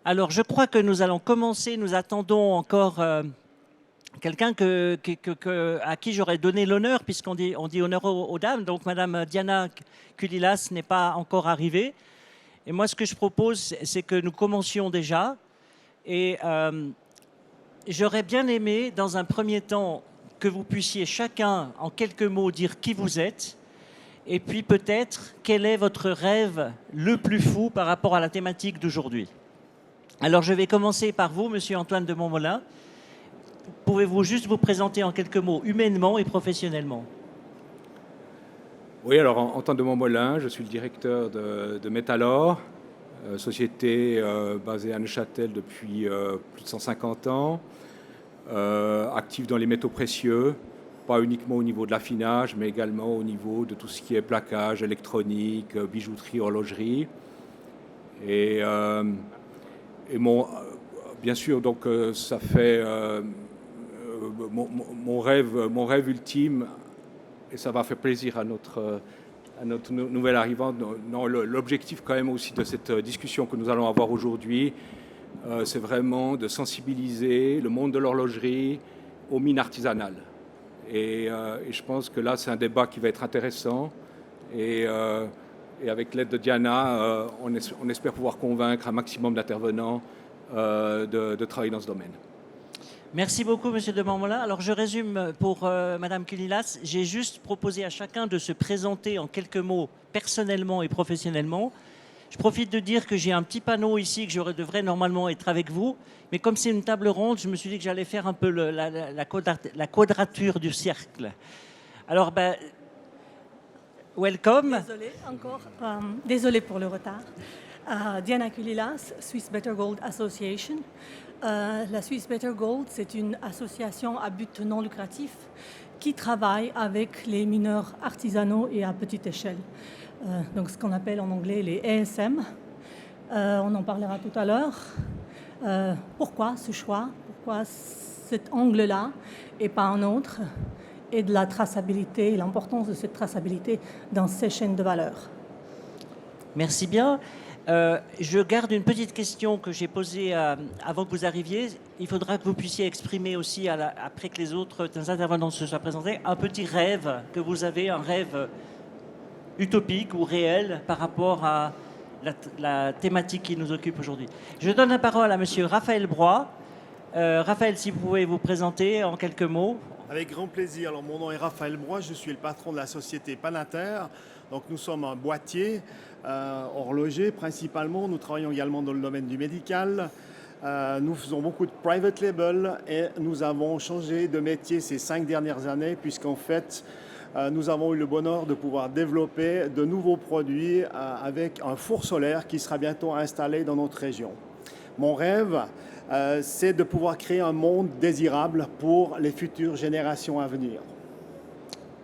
Alors, je crois que nous allons commencer. Nous attendons encore quelqu'un à qui j'aurais donné l'honneur, puisqu'on dit honneur aux dames. Donc, Madame Diana Kulilas n'est pas encore arrivée. Et moi, ce que je propose, c'est que nous commencions déjà. Et j'aurais bien aimé, dans un premier temps, que vous puissiez chacun, en quelques mots, dire qui vous êtes. Et puis peut-être, quel est votre rêve le plus fou par rapport à la thématique d'aujourd'hui. Alors, je vais commencer par vous, Monsieur Antoine de Montmolin. Pouvez-vous juste vous présenter en quelques mots, humainement et professionnellement? Oui, alors Antoine de Montmolin, je suis le directeur de Metalor, société basée à Neuchâtel depuis plus de 150 ans, active dans les métaux précieux, pas uniquement au niveau de l'affinage, mais également au niveau de tout ce qui est plaquage, électronique, bijouterie, horlogerie. Et bien sûr, donc ça fait mon rêve ultime, et ça va faire plaisir à notre nouvel arrivant. Non, l'objectif quand même aussi de cette discussion que nous allons avoir aujourd'hui, c'est vraiment de sensibiliser le monde de l'horlogerie aux mines artisanales. Et je pense que là, c'est un débat qui va être intéressant. Et avec l'aide de Diana, on espère pouvoir convaincre un maximum d'intervenants de travailler dans ce domaine. Merci beaucoup, Monsieur de Montmolin. Alors, je résume pour Madame Kulilas. J'ai juste proposé à chacun de se présenter en quelques mots, personnellement et professionnellement. Je profite de dire que j'ai un petit panneau ici, que je devrais normalement être avec vous. Mais comme c'est une table ronde, je me suis dit que j'allais faire un peu la quadrature du cercle. Alors, welcome. Désolée encore. Désolée pour le retard. Diana Kulilas, Swiss Better Gold Association. La Swiss Better Gold, c'est une association à but non lucratif qui travaille avec les mineurs artisanaux et à petite échelle. Donc ce qu'on appelle en anglais les ASM. On en parlera tout à l'heure. Pourquoi ce choix? Pourquoi cet angle-là et pas un autre? Et de la traçabilité, l'importance de cette traçabilité dans ces chaînes de valeur. Merci bien. Je garde une petite question que j'ai posée avant que vous arriviez. Il faudra que vous puissiez exprimer aussi, après que les autres intervenants se soient présentés, un petit rêve que vous avez, un rêve utopique ou réel par rapport à la thématique qui nous occupe aujourd'hui. Je donne la parole à Monsieur Raphaël Broy. Raphaël, si vous pouvez vous présenter en quelques mots. Avec grand plaisir. Alors, mon nom est Raphaël Broy, je suis le patron de la société Panater. Donc, nous sommes un boîtier horloger principalement. Nous travaillons également dans le domaine du médical. Nous faisons beaucoup de private label et nous avons changé de métier ces 5 dernières années puisqu'en fait, nous avons eu le bonheur de pouvoir développer de nouveaux produits avec un four solaire qui sera bientôt installé dans notre région. Mon rêve, c'est de pouvoir créer un monde désirable pour les futures générations à venir.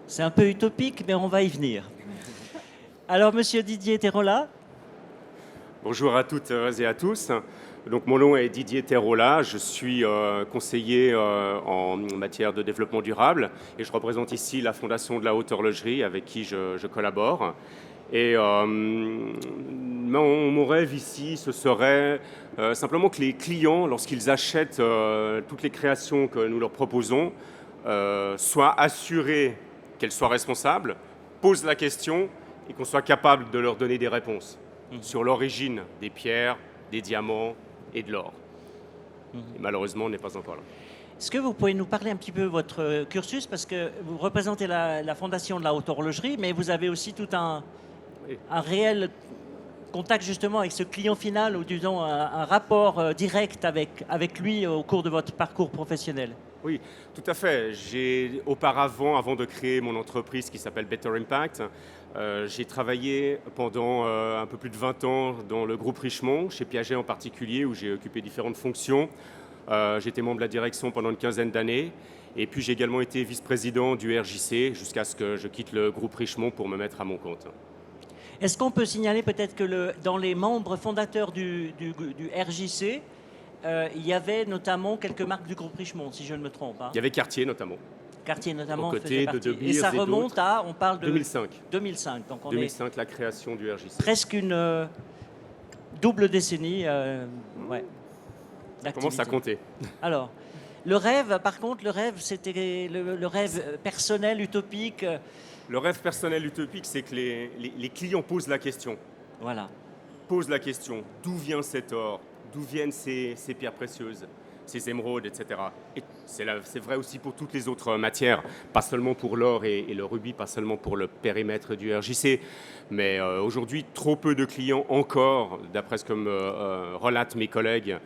C'est un peu utopique, mais on va y venir. Alors, Monsieur Didier Terrola. Bonjour à toutes et à tous. Donc, mon nom est Didier Terrola, je suis conseiller en matière de développement durable et je représente ici la Fondation de la Haute Horlogerie avec qui je collabore. Et mon rêve ici, ce serait simplement que les clients, lorsqu'ils achètent toutes les créations que nous leur proposons, soient assurés qu'elles soient responsables, posent la question et qu'on soit capable de leur donner des réponses sur l'origine des pierres, des diamants et de l'or. Et malheureusement, on n'est pas encore là. Est-ce que vous pouvez nous parler un petit peu de votre cursus? Parce que vous représentez la Fondation de la Haute Horlogerie, mais vous avez aussi tout un réel contact justement avec ce client final, ou disons un rapport direct avec lui au cours de votre parcours professionnel. Oui, tout à fait. J'ai auparavant, avant de créer mon entreprise qui s'appelle Better Impact, j'ai travaillé pendant un peu plus de 20 ans dans le groupe Richemont, chez Piaget en particulier, où j'ai occupé différentes fonctions. J'étais membre de la direction pendant une quinzaine d'années. Et puis j'ai également été vice-président du RJC jusqu'à ce que je quitte le groupe Richemont pour me mettre à mon compte. Est-ce qu'on peut signaler peut-être que dans les membres fondateurs du RJC, il y avait notamment quelques marques du groupe Richemont, si je ne me trompe. Il y avait Cartier notamment. Cartier notamment aux côtés de De Beers et ça remonte à, on parle de 2005. 2005. Donc on 2005, la création du RJC. Presque une double décennie. Ouais, Commence à d'activité. compter. Alors, le rêve, par contre, le rêve, c'était le rêve personnel, utopique. Le rêve personnel utopique, c'est que les clients posent la question. Voilà. Posent la question, d'où vient cet or? D'où viennent ces pierres précieuses, ces émeraudes, etc. Et c'est vrai aussi pour toutes les autres matières, pas seulement pour l'or et le rubis, pas seulement pour le périmètre du RJC, mais aujourd'hui, trop peu de clients encore, d'après ce que me relatent mes collègues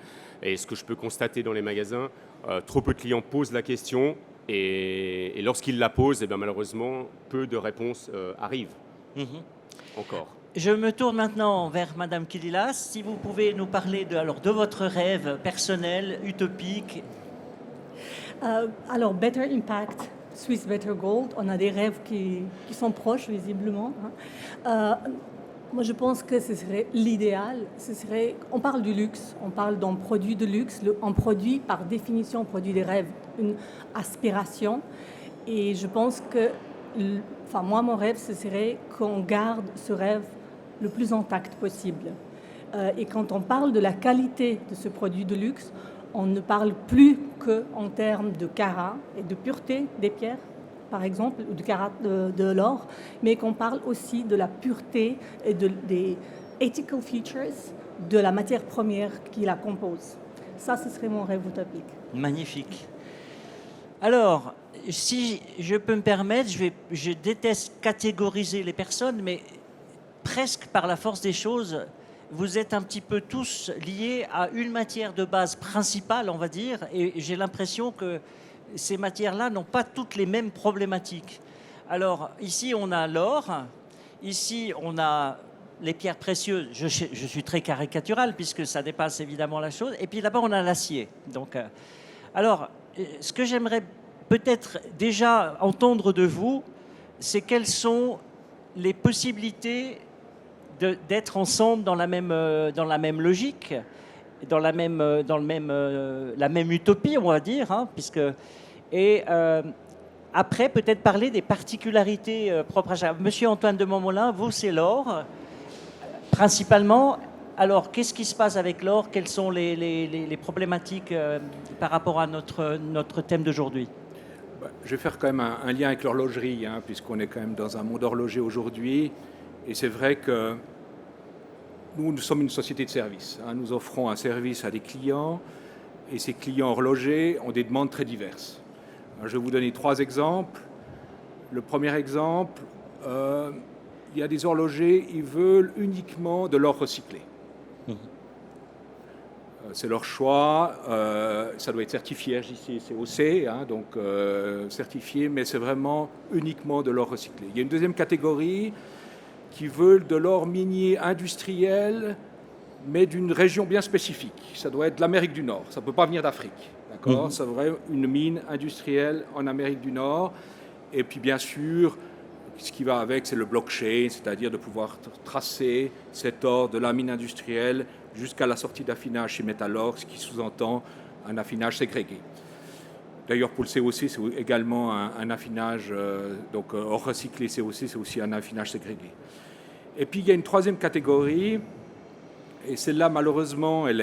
et ce que je peux constater dans les magasins, trop peu de clients posent la question et lorsqu'ils la posent, eh bien, malheureusement, peu de réponses arrivent Mhm. encore. Je me tourne maintenant vers Madame Kililas. Si vous pouvez nous parler de votre rêve personnel, utopique. Alors, Better Impact, Swiss Better Gold, on a des rêves qui sont proches, visiblement. Moi, je pense que ce serait l'idéal. On parle du luxe, on parle d'un produit de luxe. Un produit, par définition, un produit des rêves, une aspiration. Et je pense que, moi, mon rêve, ce serait qu'on garde ce rêve le plus intact possible. Et quand on parle de la qualité de ce produit de luxe, on ne parle plus qu'en termes de carat et de pureté des pierres, par exemple, ou du carat de l'or, mais qu'on parle aussi de la pureté et des ethical features de la matière première qui la compose. Ça, ce serait mon rêve utopique. Magnifique. Alors, si je peux me permettre, je déteste catégoriser les personnes, mais presque par la force des choses, vous êtes un petit peu tous liés à une matière de base principale, on va dire, et j'ai l'impression que ces matières-là n'ont pas toutes les mêmes problématiques. Alors, ici, on a l'or, ici, on a les pierres précieuses, je suis très caricatural, puisque ça dépasse évidemment la chose, et puis là-bas, on a l'acier. Donc, alors, ce que j'aimerais peut-être déjà entendre de vous, c'est quelles sont les possibilités d'être ensemble dans la même logique, la même utopie, on va dire, hein, après peut-être parler des particularités propres à chaque. Monsieur Antoine de Montmolin, vous c'est l'or, principalement. Alors qu'est-ce qui se passe avec l'or? Quelles sont les problématiques par rapport à notre thème d'aujourd'hui? Je vais faire quand même un lien avec l'horlogerie, hein, puisqu'on est quand même dans un monde horloger aujourd'hui. Et c'est vrai que nous sommes une société de service. Hein. Nous offrons un service à des clients et ces clients horlogers ont des demandes très diverses. Alors, je vais vous donner 3 exemples. Le premier exemple, il y a des horlogers, ils veulent uniquement de l'or recyclé. C'est leur choix, ça doit être certifié RJC-COC, hein, donc certifié, mais c'est vraiment uniquement de l'or recyclé. Il y a une deuxième catégorie qui veulent de l'or minier industriel, mais d'une région bien spécifique. Ça doit être de l'Amérique du Nord, ça ne peut pas venir d'Afrique. D'accord ? Ça devrait être une mine industrielle en Amérique du Nord. Et puis bien sûr, ce qui va avec, c'est le blockchain, c'est-à-dire de pouvoir tracer cet or de la mine industrielle jusqu'à la sortie d'affinage chez Metalor, ce qui sous-entend un affinage ségrégué. D'ailleurs, pour le COC, c'est également un affinage, donc or recyclé COC, c'est aussi un affinage ségrégué. Et puis, il y a une troisième catégorie, et celle-là, malheureusement, elle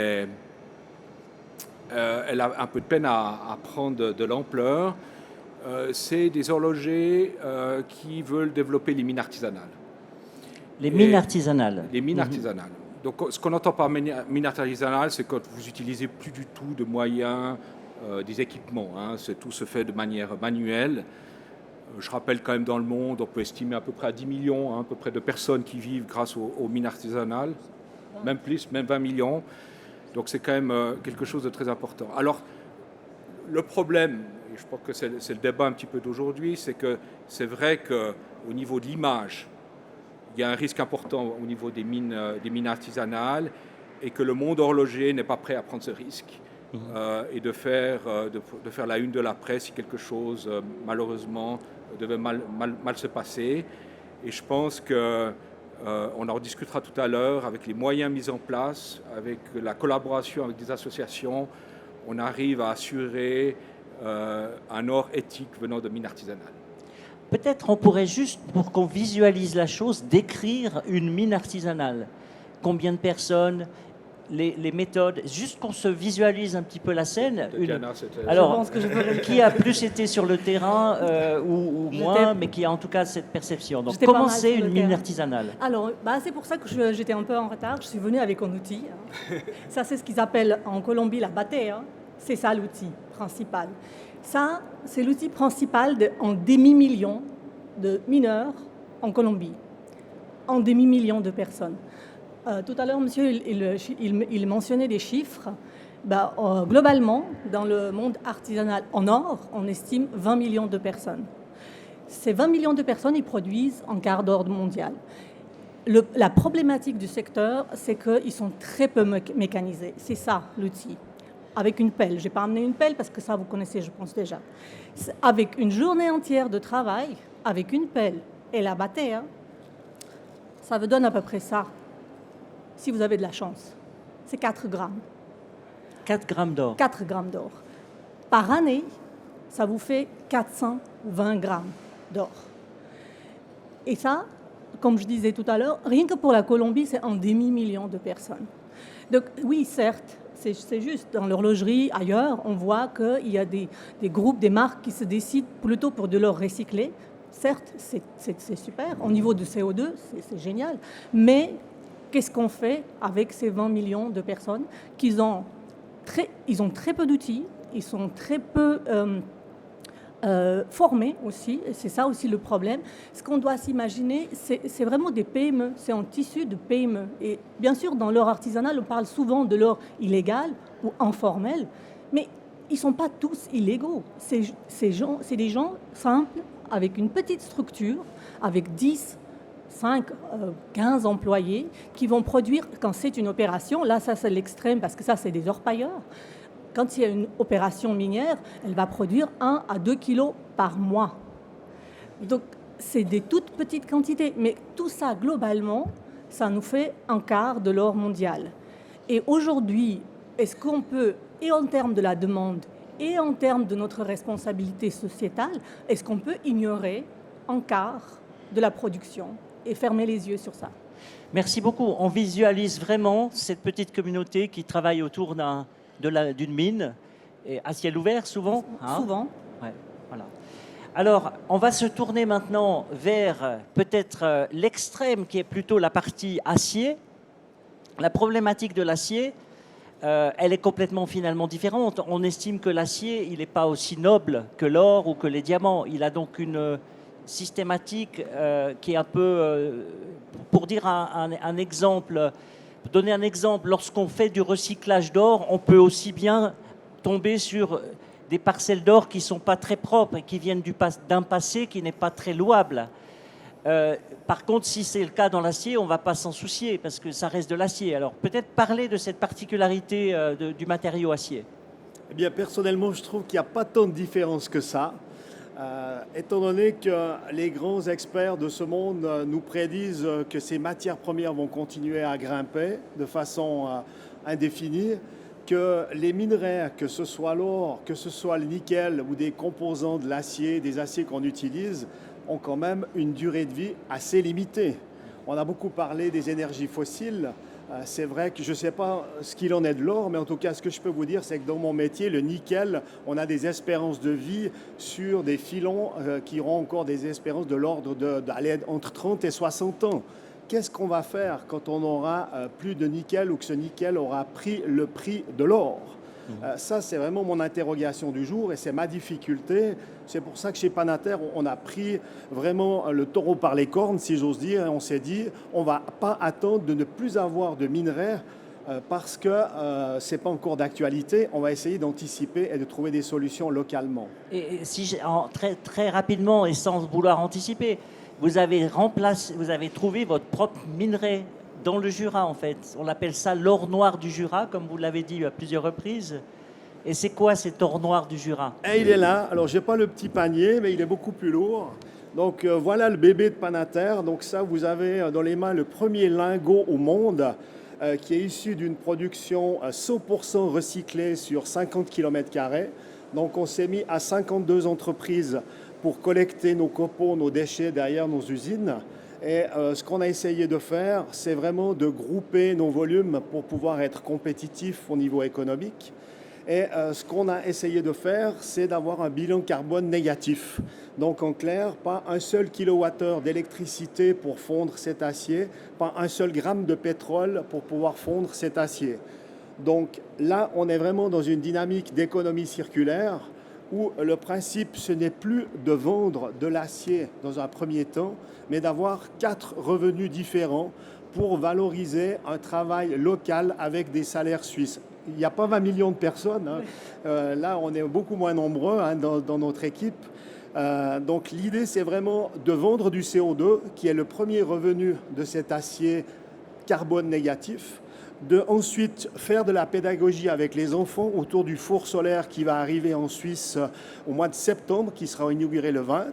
a un peu de peine à prendre de l'ampleur. C'est des horlogers qui veulent développer les mines artisanales. Les mines artisanales. Les mines artisanales. Donc, ce qu'on entend par mine artisanale, c'est quand vous n'utilisez plus du tout de moyens, des équipements. Hein. Tout se fait de manière manuelle. Je rappelle quand même dans le monde, on peut estimer à peu près à 10 millions, hein, à peu près de personnes qui vivent grâce aux mines artisanales, même plus, même 20 millions. Donc c'est quand même quelque chose de très important. Alors, le problème, et je pense que c'est le débat un petit peu d'aujourd'hui, c'est que c'est vrai qu'au niveau de l'image, il y a un risque important au niveau des mines artisanales et que le monde horloger n'est pas prêt à prendre ce risque. Et de faire la une de la presse si quelque chose, malheureusement, devait mal se passer. Et je pense qu'on en rediscutera tout à l'heure avec les moyens mis en place, avec la collaboration avec des associations, on arrive à assurer un or éthique venant de mines artisanales. Peut-être on pourrait juste, pour qu'on visualise la chose, décrire une mine artisanale. combien de personnes, les méthodes, juste qu'on se visualise un petit peu la scène. Diana, c'était- Alors, Je pense que je ferai- qui a plus été sur le terrain ou J'étais- moins, mais qui a en tout cas cette perception. Donc, J'étais pas comment mal c'est sur le une mine terrain. artisanale? Alors, c'est pour ça que j'étais un peu en retard. Je suis venue avec un outil. Ça, c'est ce qu'ils appellent en Colombie la batea. C'est ça l'outil principal. Ça, c'est l'outil principal en demi-million de mineurs en Colombie. En demi-million de personnes. Tout à l'heure, monsieur, il mentionnait des chiffres. Globalement, dans le monde artisanal en or, on estime 20 millions de personnes. Ces 20 millions de personnes, ils produisent un quart d'or mondial. La problématique du secteur, c'est qu'ils sont très peu mécanisés. C'est ça, l'outil. Avec une pelle. Je n'ai pas amené une pelle parce que ça, vous connaissez, je pense déjà. Avec une journée entière de travail, avec une pelle et la batea, ça vous donne à peu près ça, si vous avez de la chance. C'est 4 grammes. 4 grammes d'or. 4 grammes d'or. Par année, ça vous fait 420 grammes d'or. Et ça, comme je disais tout à l'heure, rien que pour la Colombie, c'est un demi-million de personnes. Donc oui, certes, c'est juste. Dans l'horlogerie, ailleurs, on voit qu'il y a des groupes, des marques qui se décident plutôt pour de l'or recyclé. Certes, c'est super. Au niveau du CO2, c'est génial. Mais qu'est-ce qu'on fait avec ces 20 millions de personnes ils ont très peu d'outils, ils sont très peu formés aussi, et c'est ça aussi le problème. Ce qu'on doit s'imaginer, c'est vraiment des PME, c'est un tissu de PME. Et bien sûr, dans l'or artisanal, on parle souvent de l'or illégal ou informel, mais ils ne sont pas tous illégaux. C'est des gens simples, avec une petite structure, avec 10, 5, 15 employés qui vont produire, quand c'est une opération, là ça c'est l'extrême parce que ça c'est des orpailleurs, quand il y a une opération minière, elle va produire 1 à 2 kilos par mois. Donc c'est des toutes petites quantités, mais tout ça globalement, ça nous fait un quart de l'or mondial. Et aujourd'hui, est-ce qu'on peut, et en termes de la demande, et en termes de notre responsabilité sociétale, est-ce qu'on peut ignorer un quart de la production et fermer les yeux sur ça? Merci beaucoup. On visualise vraiment cette petite communauté qui travaille autour d'une mine, et à ciel ouvert souvent. Souvent. Ouais, voilà. Alors, on va se tourner maintenant vers peut-être l'extrême qui est plutôt la partie acier. La problématique de l'acier, elle est complètement finalement différente. On estime que l'acier, il n'est pas aussi noble que l'or ou que les diamants. Il a donc une systématique qui est un peu, pour dire un exemple, donner un exemple, lorsqu'on fait du recyclage d'or, on peut aussi bien tomber sur des parcelles d'or qui ne sont pas très propres et qui viennent d'un passé qui n'est pas très louable. Par contre, si c'est le cas dans l'acier, on ne va pas s'en soucier parce que ça reste de l'acier. Alors peut-être parler de cette particularité du matériau acier. Eh bien, personnellement, je trouve qu'il n'y a pas tant de différence que ça. Étant donné que les grands experts de ce monde nous prédisent que ces matières premières vont continuer à grimper de façon indéfinie, que les minerais, que ce soit l'or, que ce soit le nickel ou des composants de l'acier, des aciers qu'on utilise, ont quand même une durée de vie assez limitée. On a beaucoup parlé des énergies fossiles. C'est vrai que je ne sais pas ce qu'il en est de l'or, mais en tout cas, ce que je peux vous dire, c'est que dans mon métier, le nickel, on a des espérances de vie sur des filons qui auront encore des espérances de l'ordre d'aller entre 30 et 60 ans. Qu'est-ce qu'on va faire quand on aura plus de nickel ou que ce nickel aura pris le prix de l'or ? Ça, c'est vraiment mon interrogation du jour et c'est ma difficulté. C'est pour ça que chez Panater, on a pris vraiment le taureau par les cornes, si j'ose dire, et on s'est dit, on ne va pas attendre de ne plus avoir de minerais parce que ce n'est pas encore d'actualité. On va essayer d'anticiper et de trouver des solutions localement. Et si très, très rapidement et sans vouloir anticiper, vous avez trouvé votre propre minerai dans le Jura, en fait. On appelle ça l'or noir du Jura, comme vous l'avez dit à plusieurs reprises. Et c'est quoi cet or noir du Jura ? Et il est là. Alors, je n'ai pas le petit panier, mais il est beaucoup plus lourd. Donc, voilà le bébé de Panater. Donc, ça, vous avez dans les mains le premier lingot au monde qui est issu d'une production 100% recyclée sur 50 km². Donc, on s'est mis à 52 entreprises pour collecter nos copeaux, nos déchets derrière nos usines. Et ce qu'on a essayé de faire, c'est vraiment de grouper nos volumes pour pouvoir être compétitifs au niveau économique. Et ce qu'on a essayé de faire, c'est d'avoir un bilan carbone négatif. Donc en clair, pas un seul kilowattheure d'électricité pour fondre cet acier, pas un seul gramme de pétrole pour pouvoir fondre cet acier. Donc là, on est vraiment dans une dynamique d'économie circulaire où le principe, ce n'est plus de vendre de l'acier dans un premier temps, mais d'avoir 4 revenus différents pour valoriser un travail local avec des salaires suisses. Il n'y a pas 20 millions de personnes. Hein. Là, on est beaucoup moins nombreux hein, dans notre équipe. Donc l'idée, c'est vraiment de vendre du CO2, qui est le premier revenu de cet acier carbone négatif, de ensuite faire de la pédagogie avec les enfants autour du four solaire qui va arriver en Suisse au mois de septembre, qui sera inauguré le 20.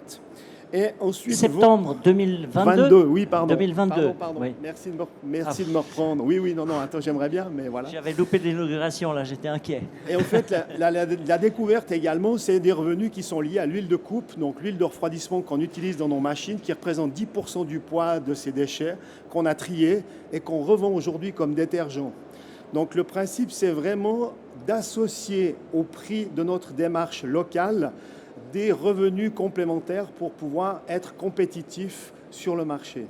Et ensuite, septembre 2022. 22, oui, pardon. 2022. Pardon. Oui. Merci de me reprendre. Oui, non, attends, j'aimerais bien, mais voilà. J'avais loupé l'inauguration, là, j'étais inquiet. Et en fait, la découverte également, c'est des revenus qui sont liés à l'huile de coupe, donc l'huile de refroidissement qu'on utilise dans nos machines, qui représente 10% du poids de ces déchets qu'on a triés et qu'on revend aujourd'hui comme détergent. Donc le principe, c'est vraiment d'associer au prix de notre démarche locale des revenus complémentaires pour pouvoir être compétitifs sur le marché.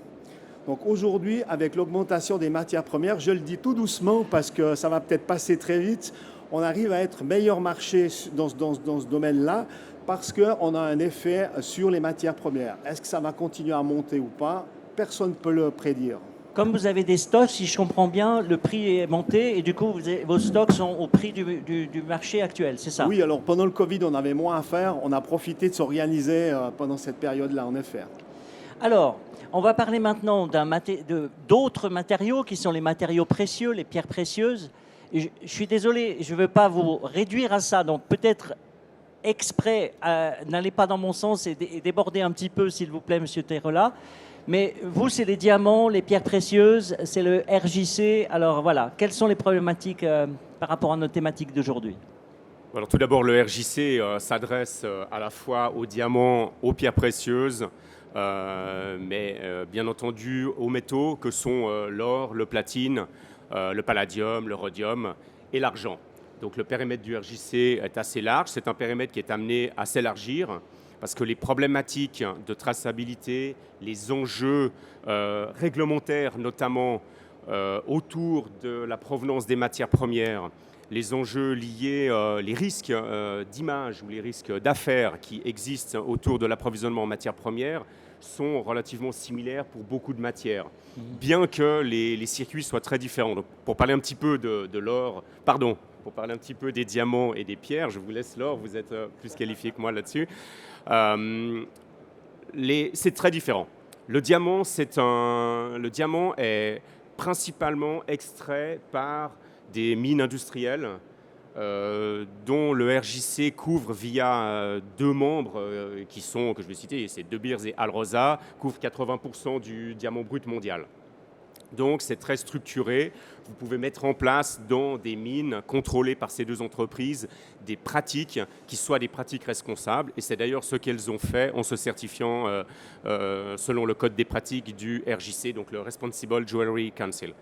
Donc aujourd'hui, avec l'augmentation des matières premières, je le dis tout doucement parce que ça va peut-être passer très vite, on arrive à être meilleur marché dans ce domaine-là parce qu'on a un effet sur les matières premières. Est-ce que ça va continuer à monter ou pas? Personne ne peut le prédire. Comme vous avez des stocks, si je comprends bien, le prix est monté et du coup, vos stocks sont au prix du marché actuel, c'est ça? Oui, alors pendant le Covid, on avait moins à faire. On a profité de s'organiser pendant cette période-là, en effet. Alors, on va parler maintenant d'autres matériaux qui sont les matériaux précieux, les pierres précieuses. Et je suis désolé, je ne veux pas vous réduire à ça, donc peut-être exprès, n'allez pas dans mon sens et débordez un petit peu, s'il vous plaît, Monsieur Terola. Mais vous, c'est les diamants, les pierres précieuses, c'est le RJC. Alors voilà, quelles sont les problématiques par rapport à notre thématique d'aujourd'hui? Alors tout d'abord, le RJC s'adresse à la fois aux diamants, aux pierres précieuses, mais bien entendu aux métaux que sont l'or, le platine, le palladium, le rhodium et l'argent. Donc le périmètre du RJC est assez large. C'est un périmètre qui est amené à s'élargir parce que les problématiques de traçabilité, les enjeux réglementaires notamment autour de la provenance des matières premières, les enjeux liés, les risques d'image ou les risques d'affaires qui existent autour de l'approvisionnement en matières premières sont relativement similaires pour beaucoup de matières, bien que les circuits soient très différents. Donc, pour parler un petit peu de l'or, pour parler un petit peu des diamants et des pierres, je vous laisse l'or, vous êtes plus qualifié que moi là-dessus. C'est très différent. Le diamant est principalement extrait par des mines industrielles dont le RJC couvre via deux membres que je vais citer, c'est De Beers et Alrosa, couvrent 80% du diamant brut mondial. Donc c'est très structuré. Vous pouvez mettre en place dans des mines contrôlées par ces deux entreprises des pratiques qui soient des pratiques responsables. Et c'est d'ailleurs ce qu'elles ont fait en se certifiant selon le code des pratiques du RJC, donc le Responsible Jewelry Council.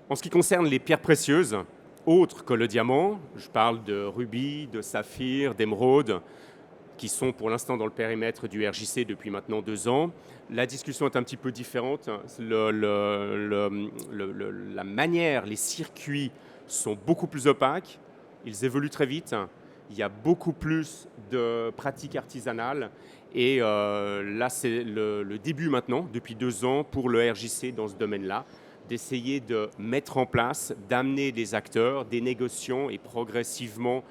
En ce qui concerne les pierres précieuses, autres que le diamant, je parle de rubis, de saphir, d'émeraude, qui sont pour l'instant dans le périmètre du RJC depuis maintenant 2 ans. La discussion est un petit peu différente. La manière, les circuits sont beaucoup plus opaques, ils évoluent très vite, il y a beaucoup plus de pratiques artisanales et là c'est le début maintenant, depuis 2 ans, pour le RJC dans ce domaine-là, d'essayer de mettre en place, d'amener des acteurs, des négociants et progressivement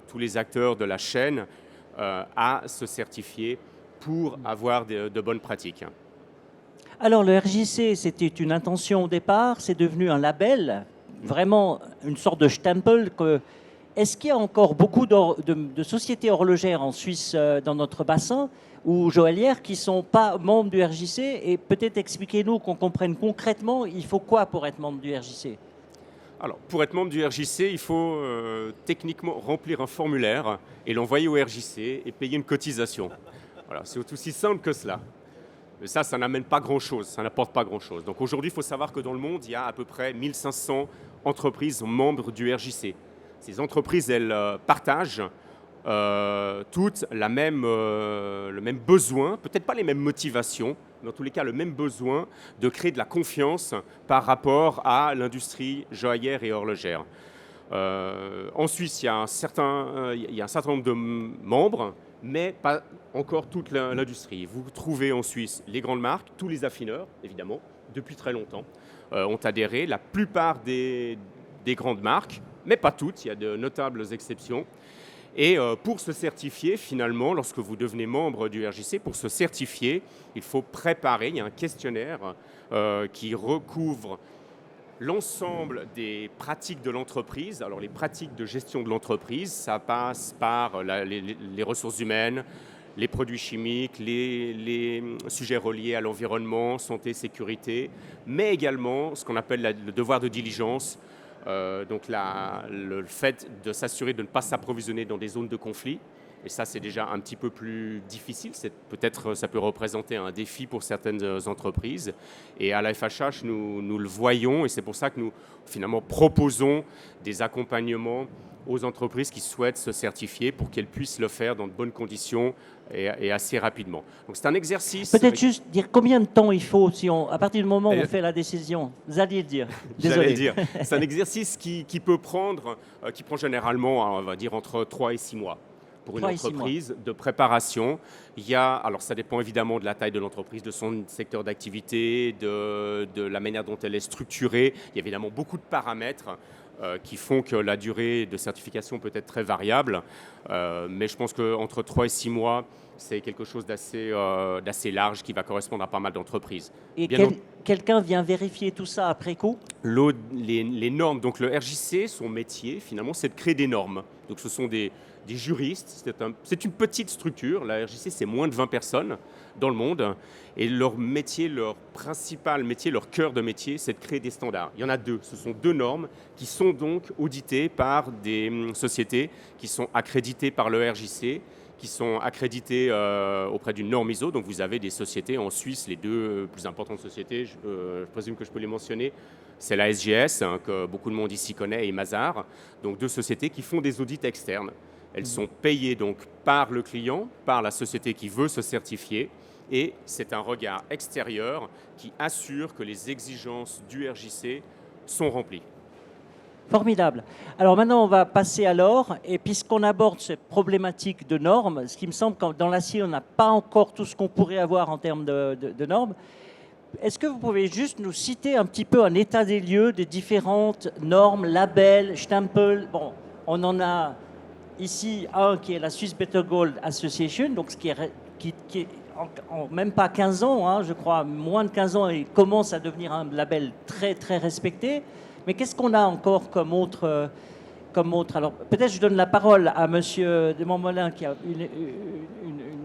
tous les acteurs de la chaîne à se certifier pour avoir de bonnes pratiques. Alors le RJC, c'était une intention au départ, c'est devenu un label, vraiment une sorte de stempel. Est-ce qu'il y a encore beaucoup de sociétés horlogères en Suisse dans notre bassin ou joaillières qui ne sont pas membres du RJC? Et peut-être expliquez-nous qu'on comprenne concrètement, il faut quoi pour être membre du RJC? Alors, pour être membre du RJC, il faut techniquement remplir un formulaire et l'envoyer au RJC et payer une cotisation. Voilà, c'est aussi simple que cela. Mais ça n'amène pas grand-chose, ça n'apporte pas grand-chose. Donc aujourd'hui, il faut savoir que dans le monde, il y a à peu près 1500 entreprises membres du RJC. Ces entreprises, elles partagent toutes le même besoin, peut-être pas les mêmes motivations, mais en tous les cas le même besoin de créer de la confiance par rapport à l'industrie joaillère et horlogère. En Suisse, il y a un certain nombre de membres, mais pas encore toute l'industrie. Vous trouvez en Suisse les grandes marques, tous les affineurs, évidemment, depuis très longtemps, ont adhéré. La plupart des grandes marques, mais pas toutes, il y a de notables exceptions. Et pour se certifier, finalement, lorsque vous devenez membre du RJC, pour se certifier, il faut préparer, il y a un questionnaire qui recouvre l'ensemble des pratiques de l'entreprise. Alors les pratiques de gestion de l'entreprise, ça passe par les ressources humaines, les produits chimiques, les sujets reliés à l'environnement, santé, sécurité, mais également ce qu'on appelle le devoir de diligence, donc le fait de s'assurer de ne pas s'approvisionner dans des zones de conflit. Et ça, c'est déjà un petit peu plus difficile. Peut-être ça peut représenter un défi pour certaines entreprises. Et à la FHH, nous le voyons et c'est pour ça que nous, finalement, proposons des accompagnements aux entreprises qui souhaitent se certifier pour qu'elles puissent le faire dans de bonnes conditions et assez rapidement. Donc c'est un exercice... Peut-être juste dire combien de temps il faut à partir du moment où on fait la décision. Vous alliez le dire. Désolé. J'allais dire. C'est un exercice qui prend généralement, on va dire, entre 3 et 6 mois. Pour une entreprise de préparation, alors ça dépend évidemment de la taille de l'entreprise, de son secteur d'activité, de la manière dont elle est structurée. Il y a évidemment beaucoup de paramètres qui font que la durée de certification peut être très variable. Mais je pense qu'entre 3 et 6 mois, c'est quelque chose d'assez large qui va correspondre à pas mal d'entreprises. Et quelqu'un vient vérifier tout ça après coup ? Les normes, donc le RJC, son métier finalement, c'est de créer des normes. Donc ce sont des juristes, c'est une petite structure. La RJC, c'est moins de 20 personnes dans le monde. Et leur métier, leur principal métier, leur cœur de métier, c'est de créer des standards. Il y en a 2. Ce sont 2 normes qui sont donc auditées par des sociétés qui sont accréditées par le RJC, qui sont accréditées auprès d'une norme ISO. Donc vous avez des sociétés en Suisse, les 2 plus importantes sociétés, je présume que je peux les mentionner. C'est la SGS, que beaucoup de monde ici connaît, et Mazars. Donc 2 sociétés qui font des audits externes. Elles sont payées donc par le client, par la société qui veut se certifier. Et c'est un regard extérieur qui assure que les exigences du RJC sont remplies. Formidable. Alors maintenant, on va passer à l'or. Et puisqu'on aborde cette problématique de normes, ce qui me semble que dans l'acier, on n'a pas encore tout ce qu'on pourrait avoir en termes de normes, est-ce que vous pouvez juste nous citer un petit peu un état des lieux des différentes normes, labels, stempels ? Bon, on en a ici un qui est la Swiss Better Gold Association, donc ce qui est en même pas 15 ans, je crois, moins de 15 ans, et commence à devenir un label très, très respecté. Mais qu'est-ce qu'on a encore comme autre Alors, peut-être je donne la parole à Monsieur de Montmolin, qui a une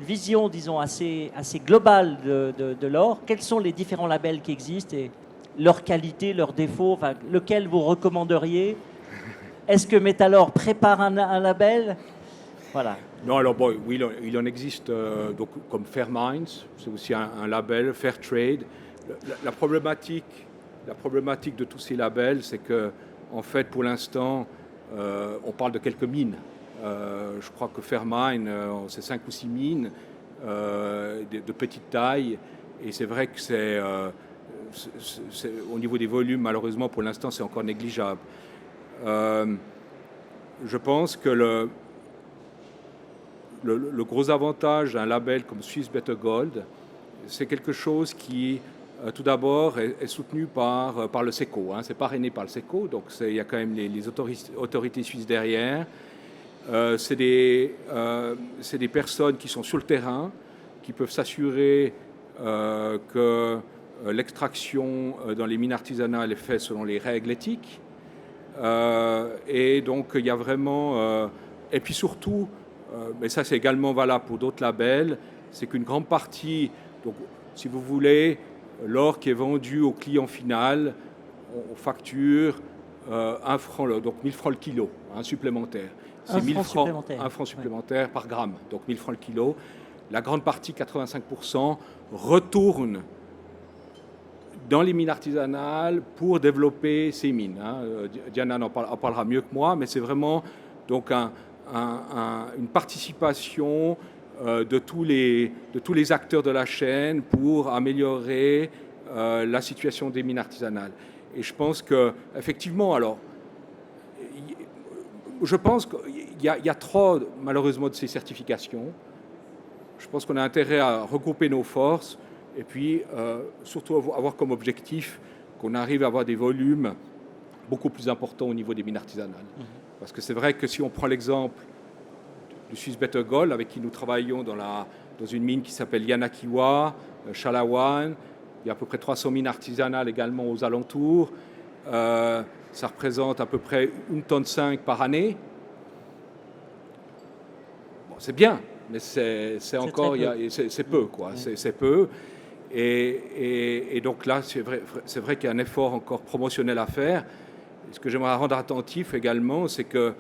vision, disons, assez globale de l'or. Quels sont les différents labels qui existent et leur qualité, leurs défauts, lequel vous recommanderiez ? Est-ce que Metalor prépare un label ? Voilà. Non, alors bon, oui, il en existe donc, comme Fairminds, c'est aussi un label, Fairtrade. La problématique de tous ces labels, c'est que, en fait, pour l'instant, on parle de quelques mines. Je crois que Fairmine, c'est 5 ou 6 mines de petite taille, et c'est vrai que c'est au niveau des volumes, malheureusement, pour l'instant, c'est encore négligeable. Je pense que le gros avantage d'un label comme Swiss Better Gold, c'est quelque chose qui, tout d'abord, est soutenu par le SECO. C'est parrainé par le SECO, donc il y a quand même les autorités suisses derrière. C'est des personnes qui sont sur le terrain, qui peuvent s'assurer que l'extraction dans les mines artisanales est faite selon les règles éthiques. Et donc, il y a vraiment... et puis surtout, mais ça c'est également valable pour d'autres labels, c'est qu'une grande partie, donc, si vous voulez, l'or qui est vendu au client final, on facture 1 franc, donc 1000 francs le kilo, supplémentaire. C'est 1000 francs, 1 franc supplémentaire par gramme, donc 1000 francs le kilo. la grande partie, 85%, retourne dans les mines artisanales pour développer ces mines. Diana en parlera mieux que moi, mais c'est vraiment donc une participation de tous les acteurs de la chaîne pour améliorer la situation des mines artisanales. Et je pense qu'effectivement, alors, je pense qu'il y a trop, malheureusement, de ces certifications. Je pense qu'on a intérêt à regrouper nos forces et puis surtout avoir comme objectif qu'on arrive à avoir des volumes beaucoup plus importants au niveau des mines artisanales. Parce que c'est vrai que si on prend l'exemple du Swiss Better Gold, avec qui nous travaillons dans une mine qui s'appelle Yanakiwa, Chalawan, il y a à peu près 300 mines artisanales également aux alentours. Ça représente à peu près 1,5 tonne par année. Bon, c'est bien, mais c'est encore, c'est peu, quoi. Ouais. C'est peu. Et donc là, c'est vrai qu'il y a un effort encore promotionnel à faire. Et ce que j'aimerais rendre attentif également, c'est que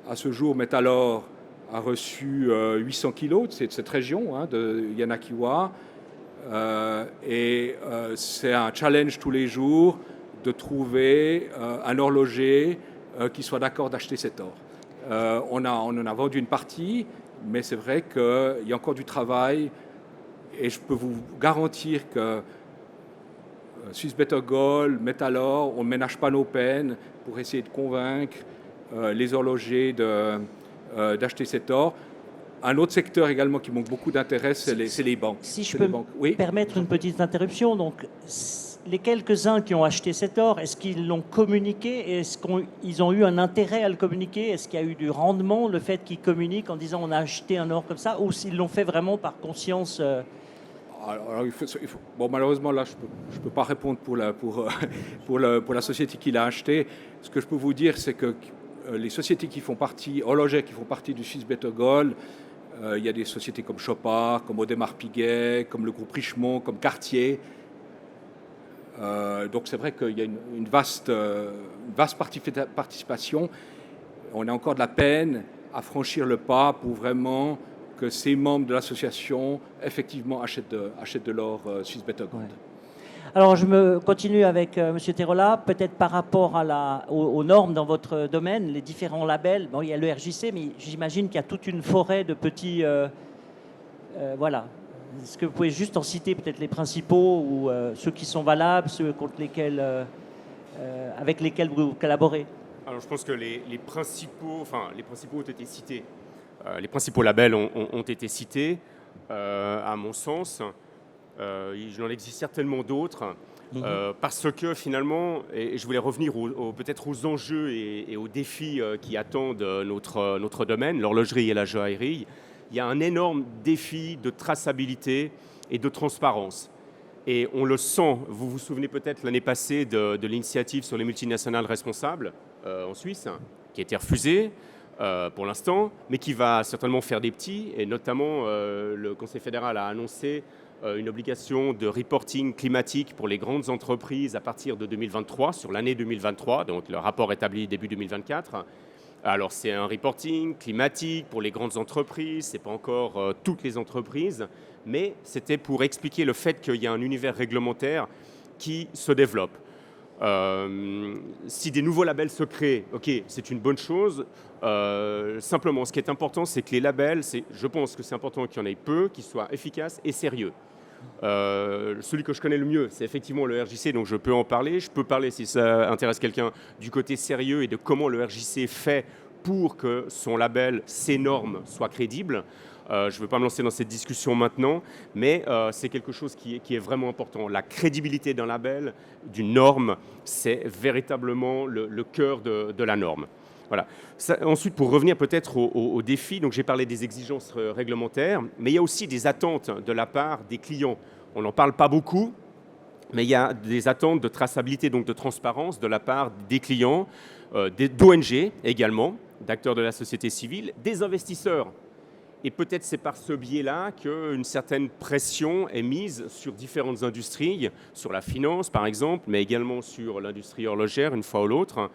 à ce jour, Metalor a reçu 800 kilos de cette région, de Yanakiwa. C'est un challenge tous les jours de trouver un horloger qui soit d'accord d'acheter cet or. On en a vendu une partie, mais c'est vrai qu'il y a encore du travail et je peux vous garantir que Swiss Better Gold, Metalor, on ne ménage pas nos peines pour essayer de convaincre les horlogers d'acheter cet or. Un autre secteur également qui manque beaucoup d'intérêt, c'est les banques. Si je peux me permettre une petite interruption, donc les quelques-uns qui ont acheté cet or, est-ce qu'ils l'ont communiqué? Est-ce qu'ils ont eu un intérêt à le communiquer? Est-ce qu'il y a eu du rendement, le fait qu'ils communiquent en disant on a acheté un or comme ça, ou s'ils l'ont fait vraiment par conscience Alors, bon, malheureusement, là, je ne peux pas répondre pour la société qui l'a acheté. Ce que je peux vous dire, c'est que les sociétés qui font partie, horlogères qui font partie du Swiss Better Gold, il y a des sociétés comme Chopard, comme Audemars Piguet, comme le groupe Richemont, comme Cartier. Donc c'est vrai qu'il y a une vaste participation. On a encore de la peine à franchir le pas pour vraiment que ces membres de l'association effectivement achètent de l'or Swiss Better Gold. Ouais. Alors je me continue avec M. Terola, peut-être par rapport aux normes dans votre domaine, les différents labels. Bon, il y a le RJC, mais j'imagine qu'il y a toute une forêt de petits... voilà. Est-ce que vous pouvez juste en citer peut-être les principaux ou ceux qui sont valables, ceux contre lesquels, avec lesquels vous collaborez? Alors je pense que les principaux ont été cités. Les principaux labels ont été cités, à mon sens. Il en existe certainement d'autres, parce que finalement, et je voulais revenir peut-être aux enjeux et aux défis qui attendent notre domaine, l'horlogerie et la joaillerie. Il y a un énorme défi de traçabilité et de transparence. Et on le sent, vous vous souvenez peut-être l'année passée de l'initiative sur les multinationales responsables en Suisse, qui a été refusée pour l'instant, mais qui va certainement faire des petits. Et notamment, le Conseil fédéral a annoncé une obligation de reporting climatique pour les grandes entreprises à partir de 2023, sur l'année 2023, donc le rapport établi début 2024. Alors c'est un reporting climatique pour les grandes entreprises, ce n'est pas encore toutes les entreprises, mais c'était pour expliquer le fait qu'il y a un univers réglementaire qui se développe. Si des nouveaux labels se créent, ok, c'est une bonne chose. Simplement, ce qui est important, c'est que les labels, je pense que c'est important qu'il y en ait peu, qu'ils soient efficaces et sérieux. Celui que je connais le mieux, c'est effectivement le RJC, donc je peux en parler. Je peux parler, si ça intéresse quelqu'un, du côté sérieux et de comment le RJC fait pour que son label, ses normes, soient crédibles. Je ne veux pas me lancer dans cette discussion maintenant, mais c'est quelque chose qui est vraiment important. La crédibilité d'un label, d'une norme, c'est véritablement le cœur de la norme. Voilà. Ensuite, pour revenir peut-être aux défis, donc j'ai parlé des exigences réglementaires, mais il y a aussi des attentes de la part des clients. On n'en parle pas beaucoup, mais il y a des attentes de traçabilité, donc de transparence de la part des clients, d'ONG également, d'acteurs de la société civile, des investisseurs. Et peut-être c'est par ce biais-là qu'une certaine pression est mise sur différentes industries, sur la finance par exemple, mais également sur l'industrie horlogère une fois ou l'autre,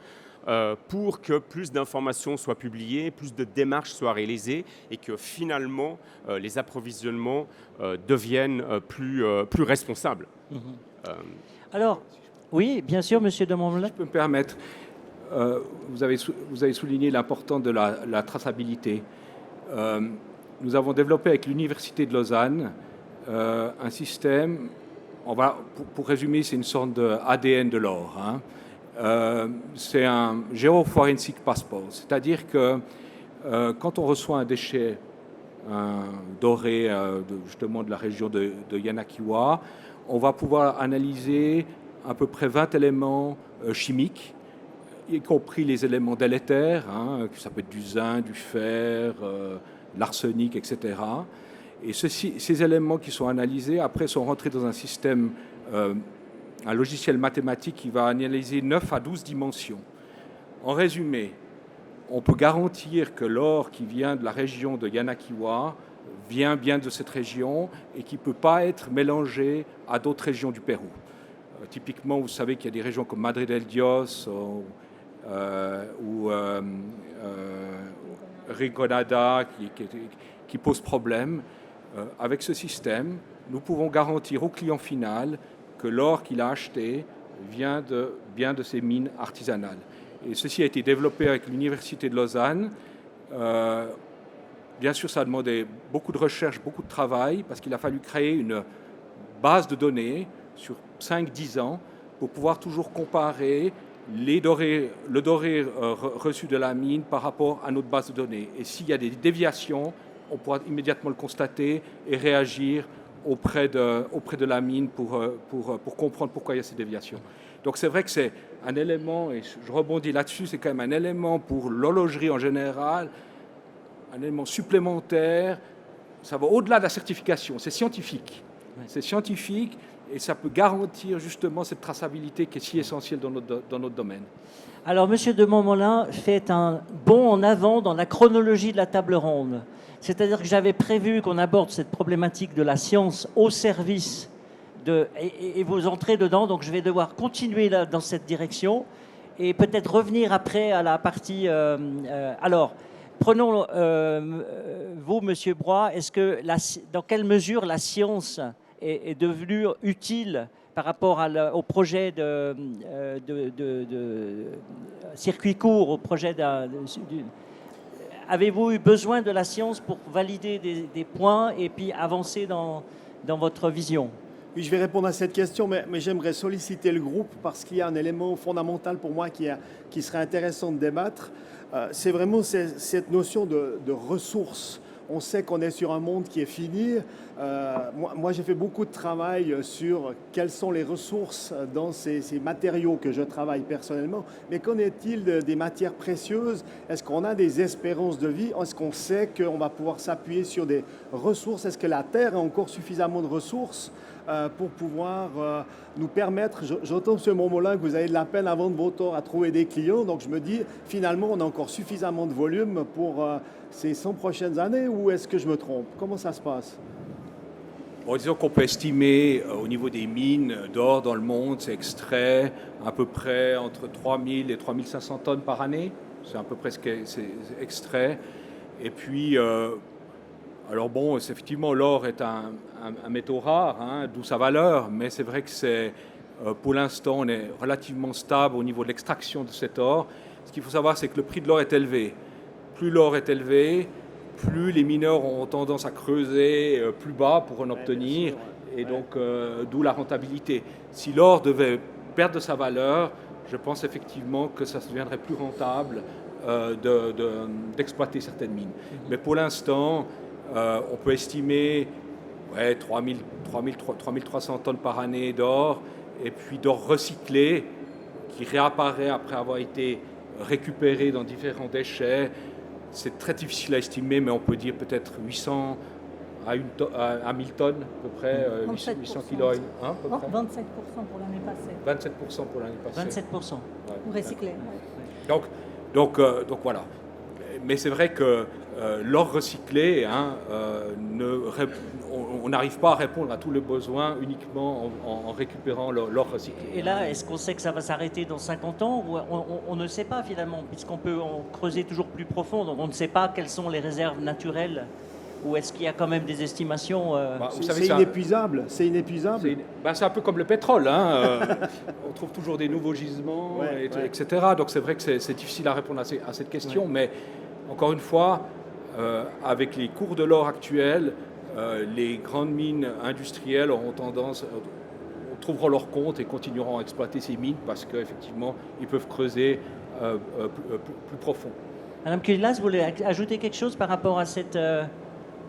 pour que plus d'informations soient publiées, plus de démarches soient réalisées et que finalement les approvisionnements deviennent plus responsables. Alors, oui, bien sûr, Monsieur de Montmollin. Je peux me permettre, vous avez souligné l'importance de la traçabilité. Nous avons développé avec l'Université de Lausanne un système, pour résumer, c'est une sorte d'ADN de l'or. Hein. C'est un Geoforensic Passport, c'est-à-dire que quand on reçoit un déchet doré justement de la région de Yanakiwa, on va pouvoir analyser à peu près 20 éléments chimiques, y compris les éléments délétères, hein, ça peut être du zinc, du fer, l'arsenic, etc. Et ces éléments qui sont analysés, après, sont rentrés dans un système, un logiciel mathématique qui va analyser 9 à 12 dimensions. En résumé, on peut garantir que l'or qui vient de la région de Yanakiwa vient bien de cette région et qui ne peut pas être mélangé à d'autres régions du Pérou. Typiquement, vous savez qu'il y a des régions comme Madre del Dios ou Rinconada qui posent problème. Avec ce système, nous pouvons garantir au client final que l'or qu'il a acheté vient bien de ces mines artisanales. Et ceci a été développé avec l'Université de Lausanne. Bien sûr, ça a demandé beaucoup de recherche, beaucoup de travail, parce qu'il a fallu créer une base de données sur 5-10 ans pour pouvoir toujours comparer le doré reçu de la mine par rapport à notre base de données. Et s'il y a des déviations, on pourra immédiatement le constater et réagir auprès de la mine pour comprendre pourquoi il y a ces déviations. Donc c'est vrai que c'est un élément, et je rebondis là-dessus, c'est quand même un élément pour l'horlogerie en général, un élément supplémentaire. Ça va au-delà de la certification, c'est scientifique. C'est scientifique et ça peut garantir justement cette traçabilité qui est si essentielle dans notre domaine. Alors, Monsieur de Montmollin fait un bond en avant dans la chronologie de la table ronde. C'est-à-dire que j'avais prévu qu'on aborde cette problématique de la science au service et vous entrez dedans, donc je vais devoir continuer là, dans cette direction et peut-être revenir après à la partie... alors, prenons, vous, Monsieur Broye, dans quelle mesure la science est devenue utile par rapport au projet de circuit court, au projet avez-vous eu besoin de la science pour valider des points et puis avancer dans votre vision? Oui, je vais répondre à cette question, mais j'aimerais solliciter le groupe parce qu'il y a un élément fondamental pour moi qui serait intéressant de débattre. C'est vraiment cette notion de ressources. On sait qu'on est sur un monde qui est fini. Moi, j'ai fait beaucoup de travail sur quelles sont les ressources dans ces matériaux que je travaille personnellement. Mais qu'en est-il des matières précieuses? Est-ce qu'on a des espérances de vie? Est-ce qu'on sait qu'on va pouvoir s'appuyer sur des ressources? Est-ce que la Terre a encore suffisamment de ressources pour pouvoir nous permettre, j'entends M. Montmollin que vous avez de la peine avant de votre tour à trouver des clients, donc je me dis finalement on a encore suffisamment de volume pour ces 100 prochaines années ou est-ce que je me trompe? Comment ça se passe? Bon, disons qu'on peut estimer au niveau des mines d'or dans le monde, c'est extrait à peu près entre 3000 et 3500 tonnes par année, c'est à peu près ce qui est extrait. Et puis alors bon, effectivement, l'or est un métaux rare, hein, d'où sa valeur, mais c'est vrai que pour l'instant, on est relativement stable au niveau de l'extraction de cet or. Ce qu'il faut savoir, c'est que le prix de l'or est élevé. Plus l'or est élevé, plus les mineurs ont tendance à creuser plus bas pour en obtenir, et donc d'où la rentabilité. Si l'or devait perdre de sa valeur, je pense effectivement que ça deviendrait plus rentable d'exploiter certaines mines. Mais pour l'instant, on peut estimer 3300 tonnes par année d'or, et puis d'or recyclé qui réapparaît après avoir été récupéré dans différents déchets. C'est très difficile à estimer, mais on peut dire peut-être 800 à 1000 tonnes à peu près, 800 kilos. Hein, 27% pour l'année passée. 27% pour l'année passée. 27%. Ouais. Ou recyclé. Donc voilà. mais c'est vrai que l'or recyclé, on n'arrive pas à répondre à tous les besoins uniquement en récupérant l'or recyclé. Et là, est-ce qu'on sait que ça va s'arrêter dans 50 ans ou on ne sait pas finalement, puisqu'on peut en creuser toujours plus profond, donc on ne sait pas quelles sont les réserves naturelles, ou est-ce qu'il y a quand même des estimations Vous savez, C'est inépuisable. C'est inépuisable. c'est un peu comme le pétrole, on trouve toujours des nouveaux gisements, etc. Donc c'est vrai que c'est difficile à répondre à cette question, mais encore une fois, avec les cours de l'or actuels, les grandes mines industrielles trouveront leur compte et continueront à exploiter ces mines parce qu'effectivement, ils peuvent creuser plus profond. Madame Kulilas, vous voulez ajouter quelque chose par rapport à cette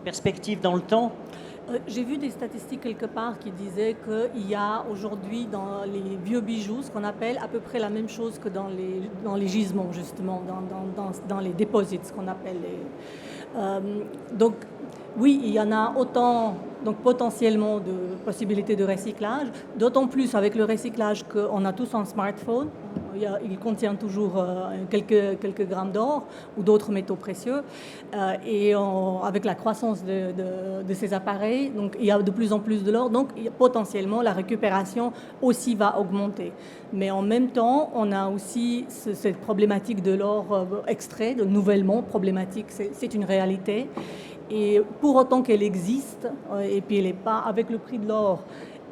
perspective dans le temps? J'ai vu des statistiques quelque part qui disaient qu'il y a aujourd'hui dans les vieux bijoux, ce qu'on appelle à peu près la même chose que dans les gisements, justement, dans les deposits, ce qu'on appelle donc, oui, il y en a autant, donc potentiellement, de possibilités de recyclage, d'autant plus avec le recyclage qu'on a tous un smartphone. Il contient toujours quelques grammes d'or ou d'autres métaux précieux. Et avec la croissance de ces appareils, donc, il y a de plus en plus de l'or. Donc, potentiellement, la récupération aussi va augmenter. Mais en même temps, on a aussi cette problématique de l'or extrait, de nouvellement problématique. C'est une réalité. Et pour autant qu'elle existe, et puis elle n'est pas avec le prix de l'or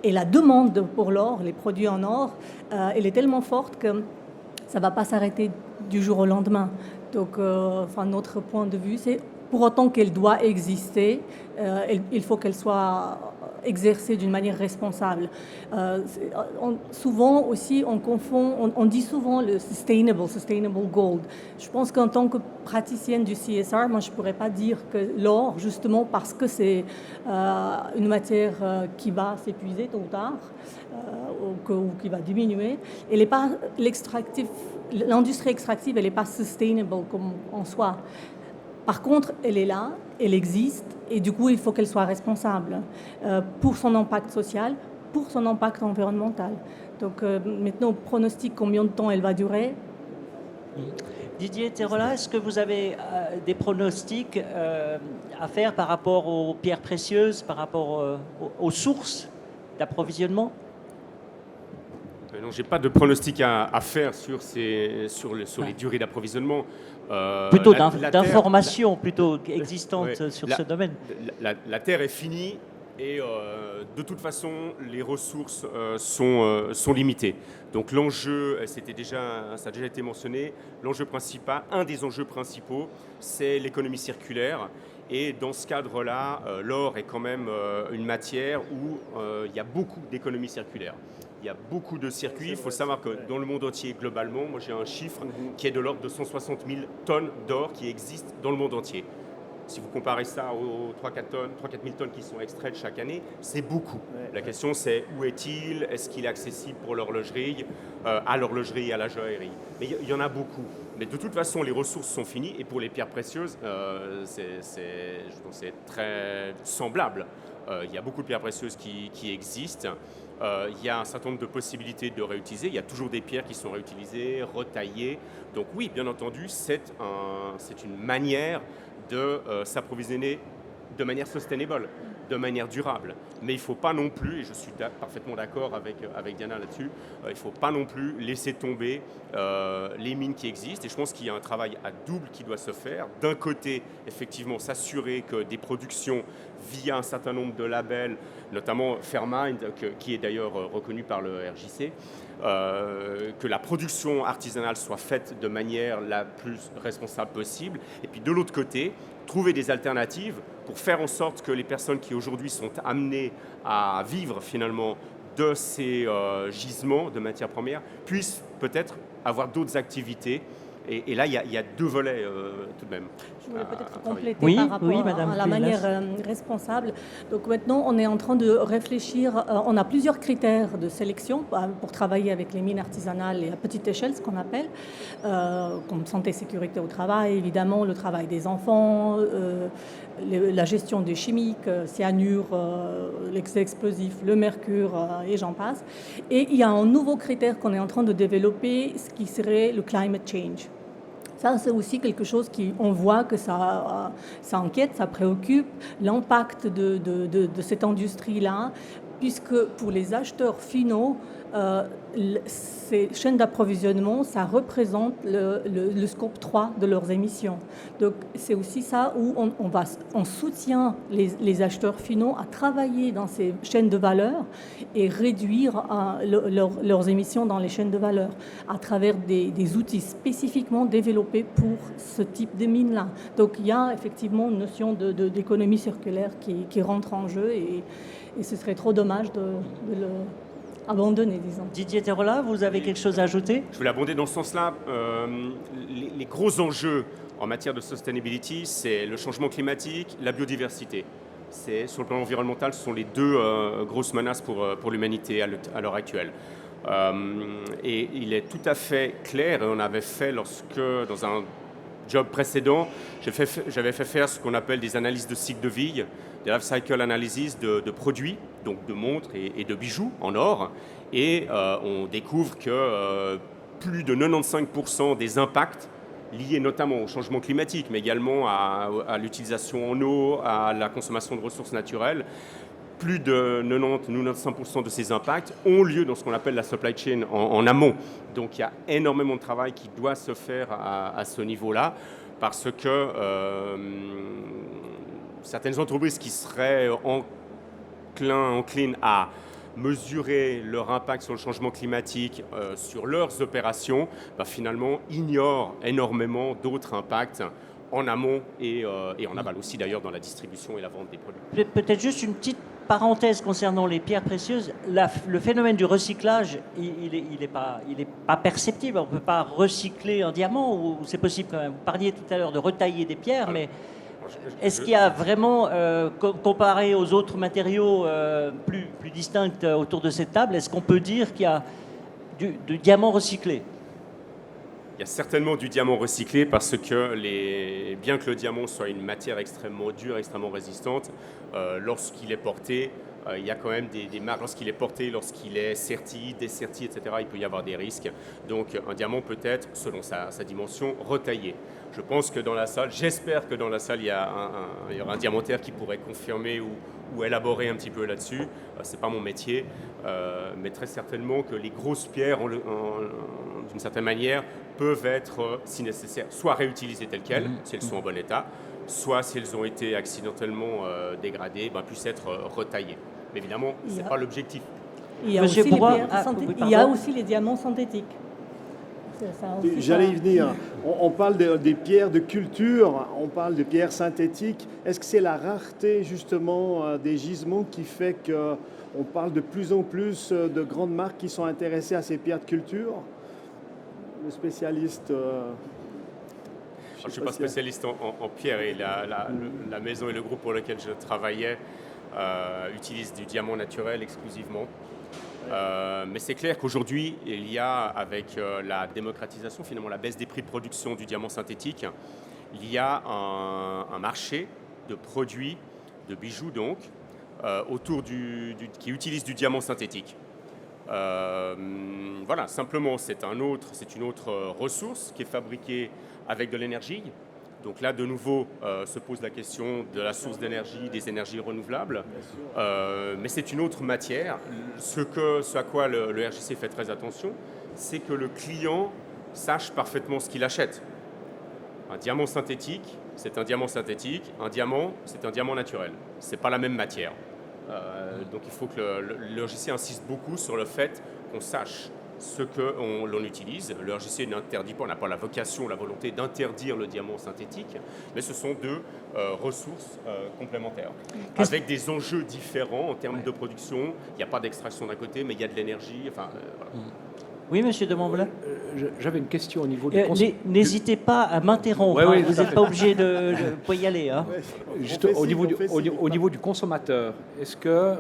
et la demande pour l'or, les produits en or, elle est tellement forte que ça ne va pas s'arrêter du jour au lendemain. Donc, notre point de vue, c'est pour autant qu'elle doit exister, il faut qu'elle soit exercée d'une manière responsable. Souvent aussi, on dit souvent le sustainable gold. Je pense qu'en tant que praticienne du CSR, moi je ne pourrais pas dire que l'or, justement parce que c'est une matière qui va s'épuiser tôt ou tard, ou qui va diminuer, l'industrie extractive, elle n'est pas sustainable comme en soi. Par contre, elle est là, elle existe, et du coup, il faut qu'elle soit responsable pour son impact social, pour son impact environnemental. Donc maintenant, on pronostique combien de temps elle va durer. Didier Terola, est-ce que vous avez des pronostics à faire par rapport aux pierres précieuses, par rapport aux sources d'approvisionnement? Non, je n'ai pas de pronostic à faire sur les durées d'approvisionnement. Plutôt d'informations plutôt existantes sur ce domaine. La Terre est finie et de toute façon, les ressources sont limitées. Donc l'enjeu, ça a déjà été mentionné, un des enjeux principaux, c'est l'économie circulaire. Et dans ce cadre-là, l'or est quand même une matière où il y a beaucoup d'économie circulaire. Il y a beaucoup de circuits. Il faut savoir que dans le monde entier, globalement, moi j'ai un chiffre qui est de l'ordre de 160 000 tonnes d'or qui existent dans le monde entier. Si vous comparez ça aux 3-4 000 tonnes qui sont extraites chaque année, c'est beaucoup. La question c'est où est-il? Est-ce qu'il est accessible pour l'horlogerie, à l'horlogerie et à la joaillerie? Mais il y en a beaucoup. Mais de toute façon, les ressources sont finies et pour les pierres précieuses, c'est très semblable. Il y a beaucoup de pierres précieuses qui existent. Il y a un certain nombre de possibilités de réutiliser. Il y a toujours des pierres qui sont réutilisées, retaillées. Donc oui, bien entendu, c'est une manière de s'approvisionner de manière sustainable, de manière durable. Mais il ne faut pas non plus, et je suis parfaitement d'accord avec Diana là-dessus, il ne faut pas non plus laisser tomber les mines qui existent. Et je pense qu'il y a un travail à double qui doit se faire. D'un côté, effectivement, s'assurer que des productions via un certain nombre de labels, notamment Fairmined, qui est d'ailleurs reconnu par le RJC, que la production artisanale soit faite de manière la plus responsable possible. Et puis de l'autre côté, trouver des alternatives pour faire en sorte que les personnes qui aujourd'hui sont amenées à vivre finalement de ces gisements de matières premières puissent peut-être avoir d'autres activités. Et là, il y a deux volets tout de même. Je voulais peut-être compléter par rapport à la manière responsable. Donc maintenant, on est en train de réfléchir. On a plusieurs critères de sélection pour travailler avec les mines artisanales et à petite échelle, ce qu'on appelle, comme santé et sécurité au travail, évidemment, le travail des enfants, la gestion des chimiques, cyanure, l'excès explosif, le mercure, et j'en passe. Et il y a un nouveau critère qu'on est en train de développer, ce qui serait le climate change. Ça, c'est aussi quelque chose on voit que ça inquiète, ça préoccupe l'impact de cette industrie-là, puisque pour les acheteurs finaux, ces chaînes d'approvisionnement, ça représente le scope 3 de leurs émissions. Donc c'est aussi ça où on soutient les acheteurs finaux à travailler dans ces chaînes de valeur et réduire leurs émissions dans les chaînes de valeur à travers des outils spécifiquement développés pour ce type de mine-là. Donc il y a effectivement une notion d'économie circulaire qui rentre en jeu et ce serait trop dommage de le abandonner, disons. Didier Terrola, vous avez quelque chose à ajouter? Je voulais abonder dans ce sens-là. Les gros enjeux en matière de sustainability, c'est le changement climatique, la biodiversité. Sur le plan environnemental, ce sont les deux grosses menaces pour l'humanité à l'heure actuelle. Et il est tout à fait clair, et on avait fait dans un job précédent, j'avais fait faire ce qu'on appelle des analyses de cycle de vie, des life cycle analysis de produits, donc de montres et de bijoux en or. Et on découvre que plus de 95% des impacts liés notamment au changement climatique, mais également à l'utilisation en eau, à la consommation de ressources naturelles, plus de 90-95% de ces impacts ont lieu dans ce qu'on appelle la supply chain en amont. Donc il y a énormément de travail qui doit se faire à ce niveau-là, parce que certaines entreprises qui seraient enclines à mesurer leur impact sur le changement climatique sur leurs opérations, finalement ignorent énormément d'autres impacts en amont et en aval aussi d'ailleurs dans la distribution et la vente des produits. Peut-être juste une petite parenthèse concernant les pierres précieuses. Le phénomène du recyclage, il est pas perceptible. On ne peut pas recycler un diamant, ou c'est possible quand même. Vous parliez tout à l'heure de retailler des pierres, mais est-ce qu'il y a vraiment, comparé aux autres matériaux plus distincts autour de cette table, est-ce qu'on peut dire qu'il y a du diamant recyclé? Il y a certainement du diamant recyclé parce que bien que le diamant soit une matière extrêmement dure, extrêmement résistante, lorsqu'il est porté, il y a quand même des marques. Lorsqu'il est porté, lorsqu'il est serti, desserti, etc., il peut y avoir des risques. Donc un diamant peut être, selon sa dimension, retaillé. Je pense que dans la salle, j'espère que dans la salle, il y aura un diamantaire qui pourrait confirmer ou élaborer un petit peu là-dessus. Ce n'est pas mon métier, mais très certainement que les grosses pierres, d'une certaine manière, peuvent être, si nécessaire, soit réutilisées telles quelles, si elles sont en bon état, soit si elles ont été accidentellement dégradées, puissent être retaillées. Mais évidemment, ce n'est pas l'objectif. Il y a aussi les diamants synthétiques. J'allais y venir. On parle des pierres de culture, on parle de pierres synthétiques. Est-ce que c'est la rareté justement des gisements qui fait qu'on parle de plus en plus de grandes marques qui sont intéressées à ces pierres de culture? Le spécialiste... je ne suis pas spécialiste en pierre, et la maison et le groupe pour lequel je travaillais utilisent du diamant naturel exclusivement. Mais c'est clair qu'aujourd'hui, il y a, avec la démocratisation, finalement la baisse des prix de production du diamant synthétique, il y a un marché de produits, de bijoux donc, autour qui utilisent du diamant synthétique. Voilà, simplement, c'est une autre ressource qui est fabriquée avec de l'énergie. Donc là, de nouveau, se pose la question de la source d'énergie, des énergies renouvelables. Mais c'est une autre matière. Ce à quoi le RJC fait très attention, c'est que le client sache parfaitement ce qu'il achète. Un diamant synthétique, c'est un diamant synthétique. Un diamant, c'est un diamant naturel. Ce n'est pas la même matière. Donc il faut que le RJC insiste beaucoup sur le fait qu'on sache ce que l'on utilise. Le RJC n'interdit pas, on n'a pas la vocation, la volonté d'interdire le diamant synthétique, mais ce sont deux ressources complémentaires, avec des enjeux différents en termes de production. Il n'y a pas d'extraction d'un côté, mais il y a de l'énergie. Voilà. Oui, monsieur de Montblanc. J'avais une question au niveau du... N'hésitez pas à m'interrompre, vous n'êtes pas obligé de y aller. Hein. Juste au niveau du consommateur, est-ce que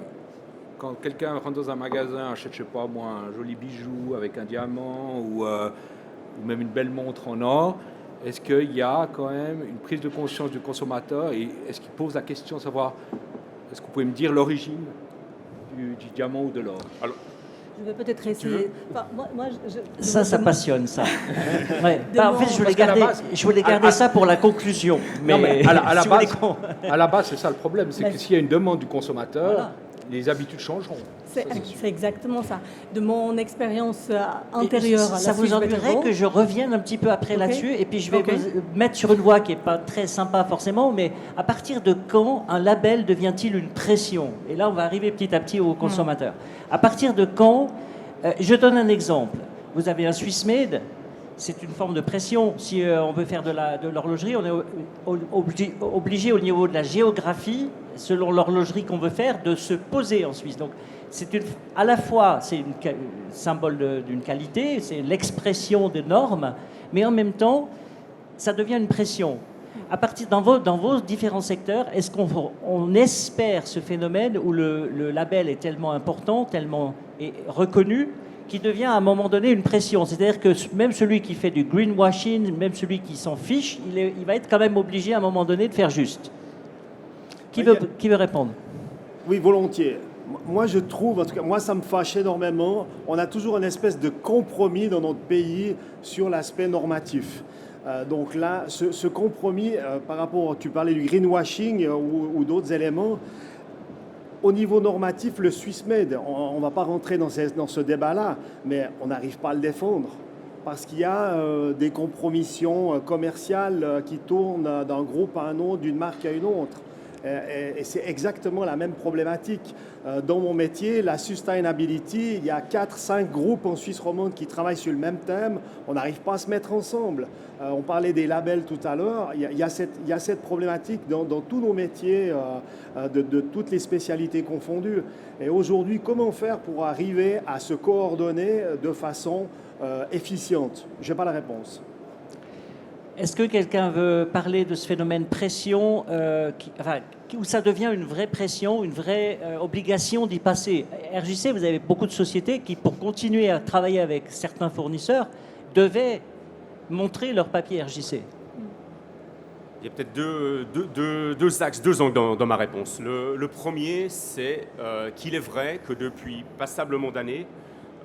quand quelqu'un rentre dans un magasin, achète, je sais pas moi, un joli bijou avec un diamant ou même une belle montre en or, est-ce qu'il y a quand même une prise de conscience du consommateur et est-ce qu'il pose la question de savoir, est-ce que vous pouvez me dire l'origine du diamant ou de l'or? Alors, Je vais peut-être essayer. Enfin, moi, Ça passionne, ça. Ouais. Des En fait, mots- je voulais garder ça pour la conclusion. Mais, Non, mais à la si vous voulez base, qu'on- à la base, c'est ça le problème, c'est Mais- que s'il y a une demande du consommateur, Voilà. les habitudes changeront. c'est Ça, c'est sûr. c'est exactement ça. De mon expérience antérieure à la Ça vous Swiss Better ennuierait Gold, que je revienne un petit peu après Ok. là-dessus et puis je vais Ok. vous mettre sur une voie qui n'est pas très sympa forcément, mais à partir de quand un label devient-il une pression? Et là, on va arriver petit à petit aux consommateurs. À partir de quand je donne un exemple. Vous avez un Swiss Made, c'est une forme de pression. Si on veut faire de l'horlogerie, on est obligé au niveau de la géographie, selon l'horlogerie qu'on veut faire, de se poser en Suisse. Donc, à la fois, c'est un symbole d'une qualité, c'est l'expression de normes, mais en même temps, ça devient une pression. À partir dans vos différents secteurs, est-ce qu'on espère ce phénomène où le label est tellement important, tellement reconnu, qui devient à un moment donné une pression? C'est-à-dire que même celui qui fait du greenwashing, même celui qui s'en fiche, il va être quand même obligé à un moment donné de faire juste. Qui veut répondre? Oui, volontiers. Moi, je trouve, en tout cas, moi, ça me fâche énormément. On a toujours une espèce de compromis dans notre pays sur l'aspect normatif. Donc là, ce compromis, par rapport, tu parlais du greenwashing ou d'autres éléments, au niveau normatif, le Swiss Made, on ne va pas rentrer dans ce débat-là, mais on n'arrive pas à le défendre. Parce qu'il y a des compromissions commerciales qui tournent d'un groupe à un autre, d'une marque à une autre. Et c'est exactement la même problématique. Dans mon métier, la sustainability, il y a 4-5 groupes en Suisse romande qui travaillent sur le même thème. On n'arrive pas à se mettre ensemble. On parlait des labels tout à l'heure. Il y a cette problématique dans tous nos métiers, de toutes les spécialités confondues. Et aujourd'hui, comment faire pour arriver à se coordonner de façon efficiente? Je n'ai pas la réponse. Est-ce que quelqu'un veut parler de ce phénomène pression, où ça devient une vraie pression, une vraie obligation d'y passer? RJC, vous avez beaucoup de sociétés qui, pour continuer à travailler avec certains fournisseurs, devaient montrer leur papier RJC. Il y a peut-être deux axes, deux angles dans ma réponse. Le premier, c'est qu'il est vrai que depuis passablement d'années,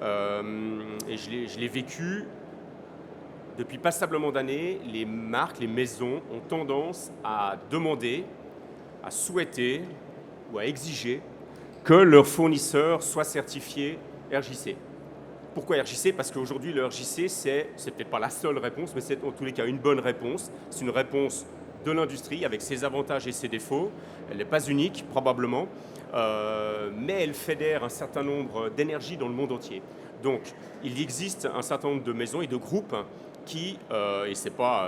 et je l'ai vécu, depuis passablement d'années, les marques, les maisons ont tendance à demander, à souhaiter ou à exiger que leurs fournisseurs soient certifiés RJC. Pourquoi RJC? Parce qu'aujourd'hui, le RJC, c'est peut-être pas la seule réponse, mais c'est en tous les cas une bonne réponse. C'est une réponse de l'industrie avec ses avantages et ses défauts. Elle n'est pas unique, probablement, mais elle fédère un certain nombre d'énergies dans le monde entier. Donc, il existe un certain nombre de maisons et de groupes qui, et c'est pas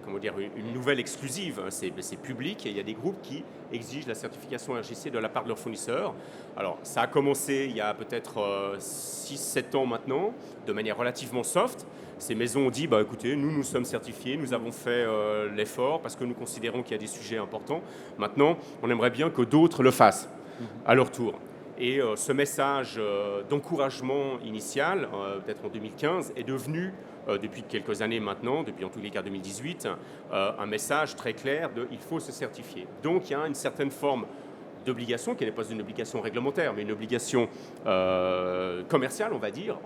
une nouvelle exclusive, hein, c'est public, et il y a des groupes qui exigent la certification RJC de la part de leurs fournisseurs. Alors, ça a commencé il y a peut-être 6-7 ans maintenant, de manière relativement soft. Ces maisons ont dit, bah, écoutez, nous sommes certifiés, nous avons fait l'effort parce que nous considérons qu'il y a des sujets importants. Maintenant, on aimerait bien que d'autres le fassent à leur tour. Et ce message d'encouragement initial, peut-être en 2015, est devenu, depuis quelques années maintenant, depuis en tous les cas 2018, un message très clair de « il faut se certifier ». Donc il y a une certaine forme d'obligation, qui n'est pas une obligation réglementaire, mais une obligation commerciale, on va dire,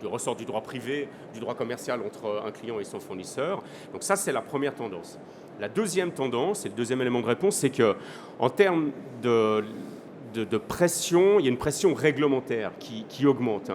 du ressort du droit privé, du droit commercial entre un client et son fournisseur. Donc ça, c'est la première tendance. La deuxième tendance, et le deuxième élément de réponse, c'est qu'en termes de pression, il y a une pression réglementaire qui augmente.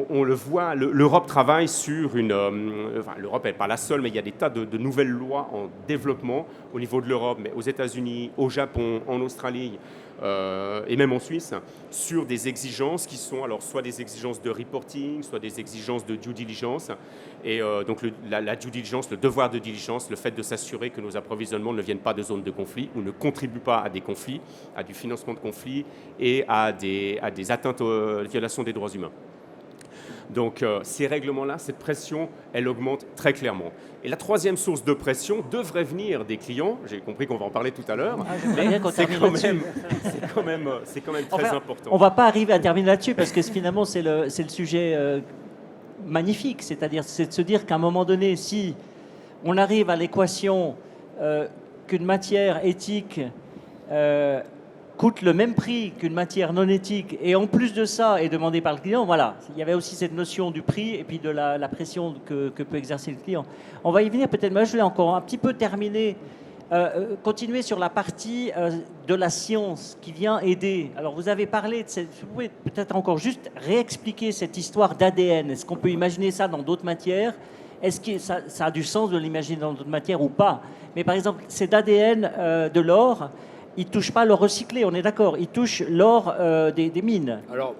On le voit, l'Europe travaille sur l'Europe n'est pas la seule, mais il y a des tas de nouvelles lois en développement au niveau de l'Europe, mais aux États-Unis, au Japon, en Australie et même en Suisse, sur des exigences qui sont alors soit des exigences de reporting, soit des exigences de due diligence. Et donc la due diligence, le devoir de diligence, le fait de s'assurer que nos approvisionnements ne viennent pas de zones de conflit ou ne contribuent pas à des conflits, à du financement de conflits et à des atteintes aux violations des droits humains. Donc ces règlements-là, cette pression, elle augmente très clairement. Et la troisième source de pression devrait venir des clients. J'ai compris qu'on va en parler tout à l'heure. Mais c'est quand même très important. On ne va pas arriver à terminer là-dessus parce que finalement, c'est le sujet magnifique. C'est-à-dire, c'est de se dire qu'à un moment donné, si on arrive à l'équation qu'une matière éthique coûte le même prix qu'une matière non éthique et en plus de ça est demandée par le client, voilà, il y avait aussi cette notion du prix et puis de la pression que peut exercer le client. On va y venir peut-être, mais je voulais encore un petit peu terminer, continuer sur la partie de la science qui vient aider. Alors vous avez parlé de cette, vous pouvez peut-être encore juste réexpliquer cette histoire d'ADN. Est-ce qu'on peut imaginer ça dans d'autres matières? Est-ce que ça a du sens de l'imaginer dans d'autres matières ou pas? Mais par exemple, cet ADN de l'or, il ne touche pas l'or recyclé, on est d'accord. Il touche l'or des mines. Alors,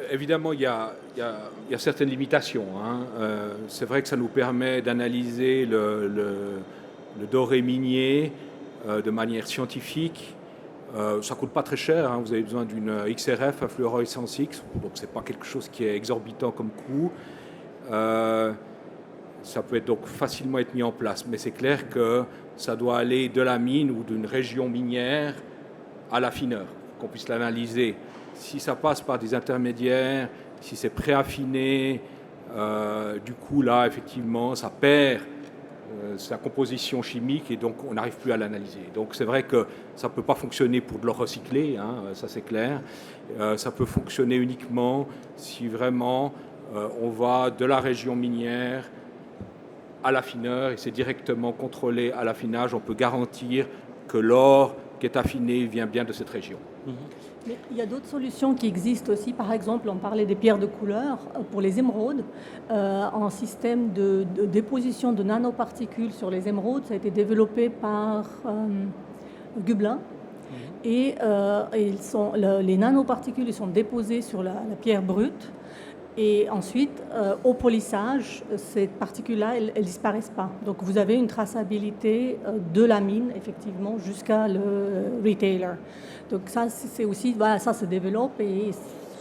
évidemment, il y a certaines limitations. Hein. C'est vrai que ça nous permet d'analyser le doré minier de manière scientifique. Ça ne coûte pas très cher. Hein. Vous avez besoin d'une XRF, un fluorescence X. Donc, ce n'est pas quelque chose qui est exorbitant comme coût. Ça peut donc facilement être mis en place. Mais c'est clair que ça doit aller de la mine ou d'une région minière à l'affineur, qu'on puisse l'analyser. Si ça passe par des intermédiaires, si c'est préaffiné, du coup là, effectivement, ça perd sa composition chimique et donc on n'arrive plus à l'analyser. Donc c'est vrai que ça ne peut pas fonctionner pour de l'or recyclé, hein, ça c'est clair. Ça peut fonctionner uniquement si vraiment on va de la région minière à l'affineur et c'est directement contrôlé à l'affinage. On peut garantir que l'or qui est affiné vient bien de cette région. Mais il y a d'autres solutions qui existent aussi. Par exemple, on parlait des pierres de couleur pour les émeraudes. Un système de déposition de nanoparticules sur les émeraudes, ça a été développé par Gublin. Et les nanoparticules ils sont déposées sur la pierre brute. Et ensuite, au polissage, ces particules-là, elles ne disparaissent pas. Donc, vous avez une traçabilité de la mine, effectivement, jusqu'à le retailer. Donc, ça, c'est aussi, voilà, ça se développe et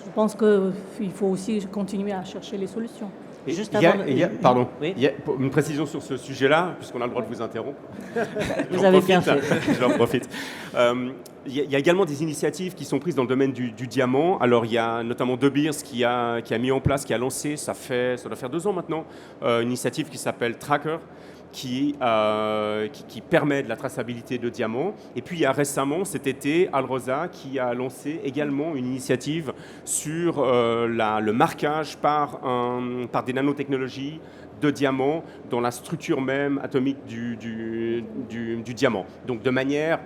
je pense qu'il faut aussi continuer à chercher les solutions. Et juste avant, pardon, oui. Il y a une précision sur ce sujet-là, puisqu'on a le droit de vous interrompre. Vous avez bien fait. J'en profite. Il y a également des initiatives qui sont prises dans le domaine du diamant. Alors, il y a notamment De Beers qui a mis en place, qui a lancé, ça doit faire 2 ans maintenant, une initiative qui s'appelle Tracker, qui permet de la traçabilité de diamants. Et puis, il y a récemment, cet été, Alrosa qui a lancé également une initiative sur le marquage par des nanotechnologies de diamants dans la structure même atomique du diamant. Donc, de manière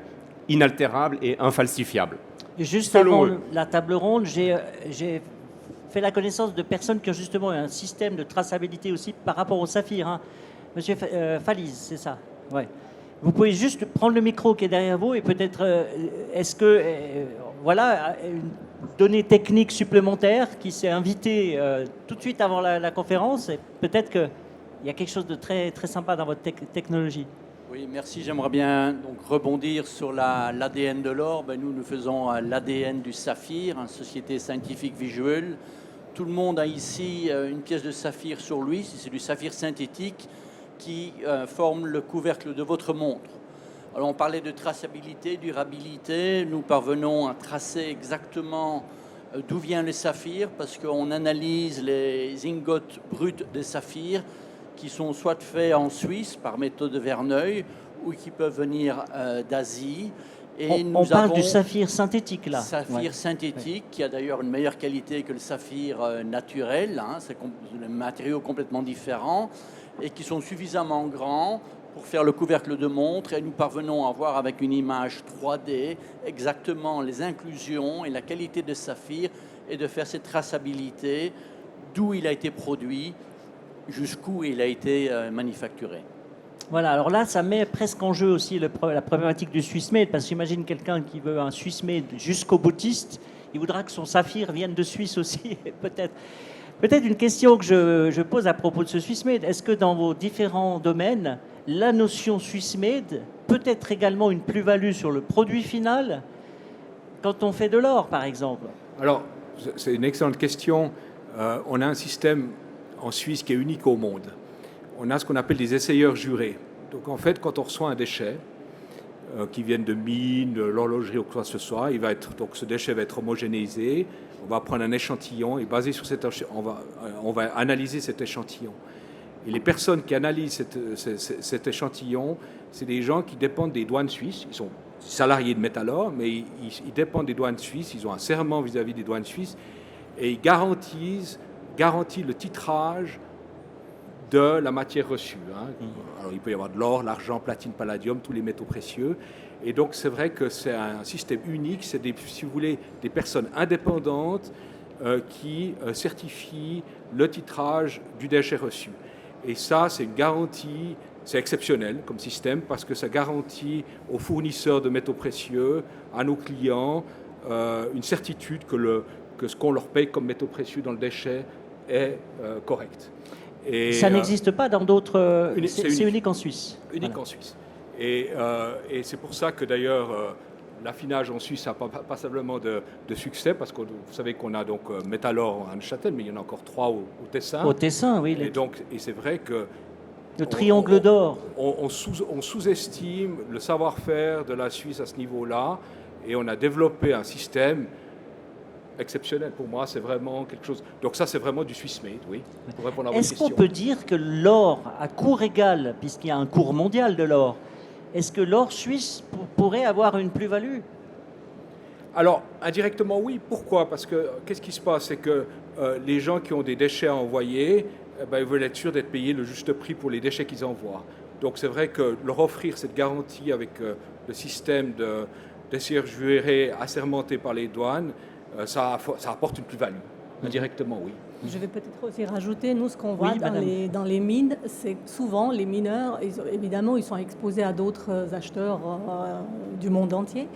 inaltérable et infalsifiable. Et juste avant la table ronde, j'ai fait la connaissance de personnes qui ont justement un système de traçabilité aussi par rapport au saphir. Hein. Monsieur Faliz, c'est ça. Ouais. Vous pouvez juste prendre le micro qui est derrière vous et peut-être, est-ce que, voilà, une donnée technique supplémentaire qui s'est invitée tout de suite avant la conférence, et peut-être qu'il y a quelque chose de très, très sympa dans votre technologie. Oui, merci. J'aimerais bien donc rebondir sur l'ADN de l'or. Nous faisons l'ADN du saphir, une société scientifique visuelle. Tout le monde a ici une pièce de saphir sur lui. C'est du saphir synthétique qui forme le couvercle de votre montre. Alors, on parlait de traçabilité, durabilité. Nous parvenons à tracer exactement d'où vient le saphir parce qu'on analyse les ingots bruts des saphirs qui sont soit faits en Suisse par méthode de Verneuil ou qui peuvent venir d'Asie. Et on parle du saphir synthétique, là. Saphir synthétique, qui a d'ailleurs une meilleure qualité que le saphir naturel. Hein, c'est des matériaux complètement différents et qui sont suffisamment grands pour faire le couvercle de montre. Et nous parvenons à voir avec une image 3D exactement les inclusions et la qualité de saphir et de faire cette traçabilité, d'où il a été produit, jusqu'où il a été manufacturé. Voilà, alors là, ça met presque en jeu aussi la problématique du Swissmade, parce que j'imagine quelqu'un qui veut un Swissmade jusqu'au boutiste, il voudra que son saphir vienne de Suisse aussi, peut-être une question que je pose à propos de ce Swissmade. Est-ce que dans vos différents domaines, la notion Swissmade peut être également une plus-value sur le produit final quand on fait de l'or, par exemple? Alors, c'est une excellente question. On a un système en Suisse qui est unique au monde. On a ce qu'on appelle des essayeurs jurés. Donc en fait, quand on reçoit un déchet qui vient de mine, de l'horlogerie ou quoi que ce soit, donc ce déchet va être homogénéisé. On va prendre un échantillon et basé sur on va analyser cet échantillon. Et les personnes qui analysent cet échantillon, c'est des gens qui dépendent des douanes suisses. Ils sont salariés de Metalor, mais ils dépendent des douanes suisses, ils ont un serment vis-à-vis des douanes suisses, et ils garantissent le titrage de la matière reçue. Hein. Alors, il peut y avoir de l'or, l'argent, platine, palladium, tous les métaux précieux. Et donc, c'est vrai que c'est un système unique. C'est, si vous voulez, des personnes indépendantes qui certifient le titrage du déchet reçu. Et ça, c'est une garantie, c'est exceptionnel comme système parce que ça garantit aux fournisseurs de métaux précieux, à nos clients, une certitude que ce qu'on leur paye comme métaux précieux dans le déchet est correct. Et ça n'existe pas dans d'autres... C'est unique en Suisse. Unique en Suisse. Et c'est pour ça que d'ailleurs l'affinage en Suisse n'a pas simplement de succès, parce que vous savez qu'on a donc Metalor à Neuchâtel, mais il y en a encore 3 au Tessin. Au Tessin, oui. Et c'est vrai que... Le triangle d'or. On sous-estime le savoir-faire de la Suisse à ce niveau-là, et on a développé un système exceptionnel. Pour moi, c'est vraiment quelque chose... Donc ça, c'est vraiment du Swiss made, oui, pour répondre à votre question. Est-ce qu'on peut dire que l'or, à cours égal, puisqu'il y a un cours mondial de l'or, est-ce que l'or suisse pourrait avoir une plus-value? Alors, indirectement, oui. Pourquoi? Parce que qu'est-ce qui se passe? C'est que les gens qui ont des déchets à envoyer, ils veulent être sûrs d'être payés le juste prix pour les déchets qu'ils envoient. Donc c'est vrai que leur offrir cette garantie avec le système de CRJURE assermenté par les douanes, ça apporte une plus-value. Indirectement, oui. Je vais peut-être aussi rajouter, nous, ce qu'on voit dans les mines, c'est souvent les mineurs, évidemment, ils sont exposés à d'autres acheteurs du monde entier.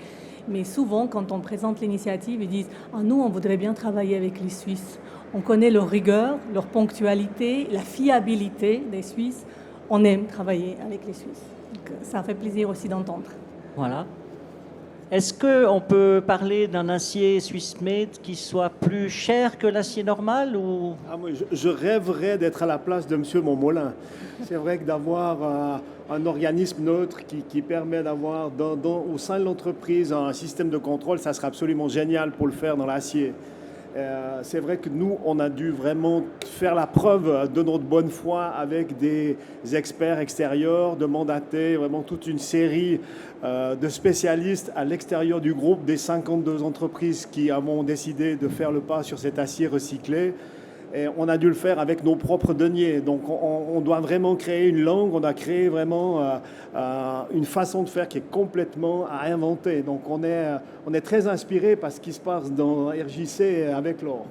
Mais souvent, quand on présente l'initiative, ils disent « nous, on voudrait bien travailler avec les Suisses. On connaît leur rigueur, leur ponctualité, la fiabilité des Suisses. On aime travailler avec les Suisses. » Donc, ça fait plaisir aussi d'entendre. Voilà. Est-ce qu'on peut parler d'un acier Swiss made qui soit plus cher que l'acier normal ou... Moi, je rêverais d'être à la place de M. Montmolin. C'est vrai que d'avoir un organisme neutre qui permet d'avoir au sein de l'entreprise un système de contrôle, ça serait absolument génial pour le faire dans l'acier. C'est vrai que nous, on a dû vraiment faire la preuve de notre bonne foi avec des experts extérieurs, de mandater vraiment toute une série de spécialistes à l'extérieur du groupe des 52 entreprises qui avons décidé de faire le pas sur cet acier recyclé. Et on a dû le faire avec nos propres deniers. Donc on doit vraiment créer une langue, on a créé vraiment une façon de faire qui est complètement à inventer. Donc on est très inspiré par ce qui se passe dans RJC avec l'or.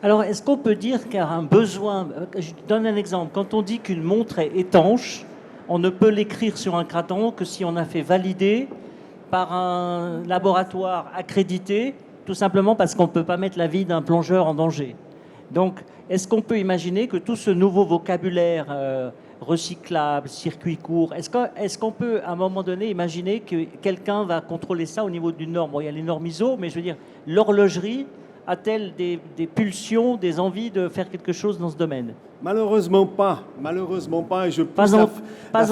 Alors est-ce qu'on peut dire qu'il y a un besoin, je donne un exemple, quand on dit qu'une montre est étanche, on ne peut l'écrire sur un craton que si on a fait valider par un laboratoire accrédité, tout simplement parce qu'on ne peut pas mettre la vie d'un plongeur en danger. Donc, est-ce qu'on peut imaginer que tout ce nouveau vocabulaire recyclable, circuit court, est-ce qu'on peut, à un moment donné, imaginer que quelqu'un va contrôler ça au niveau d'une norme? Bon, il y a les normes ISO, mais je veux dire, l'horlogerie a-t-elle des pulsions, des envies de faire quelque chose dans ce domaine? Malheureusement pas. Malheureusement pas. Et je pas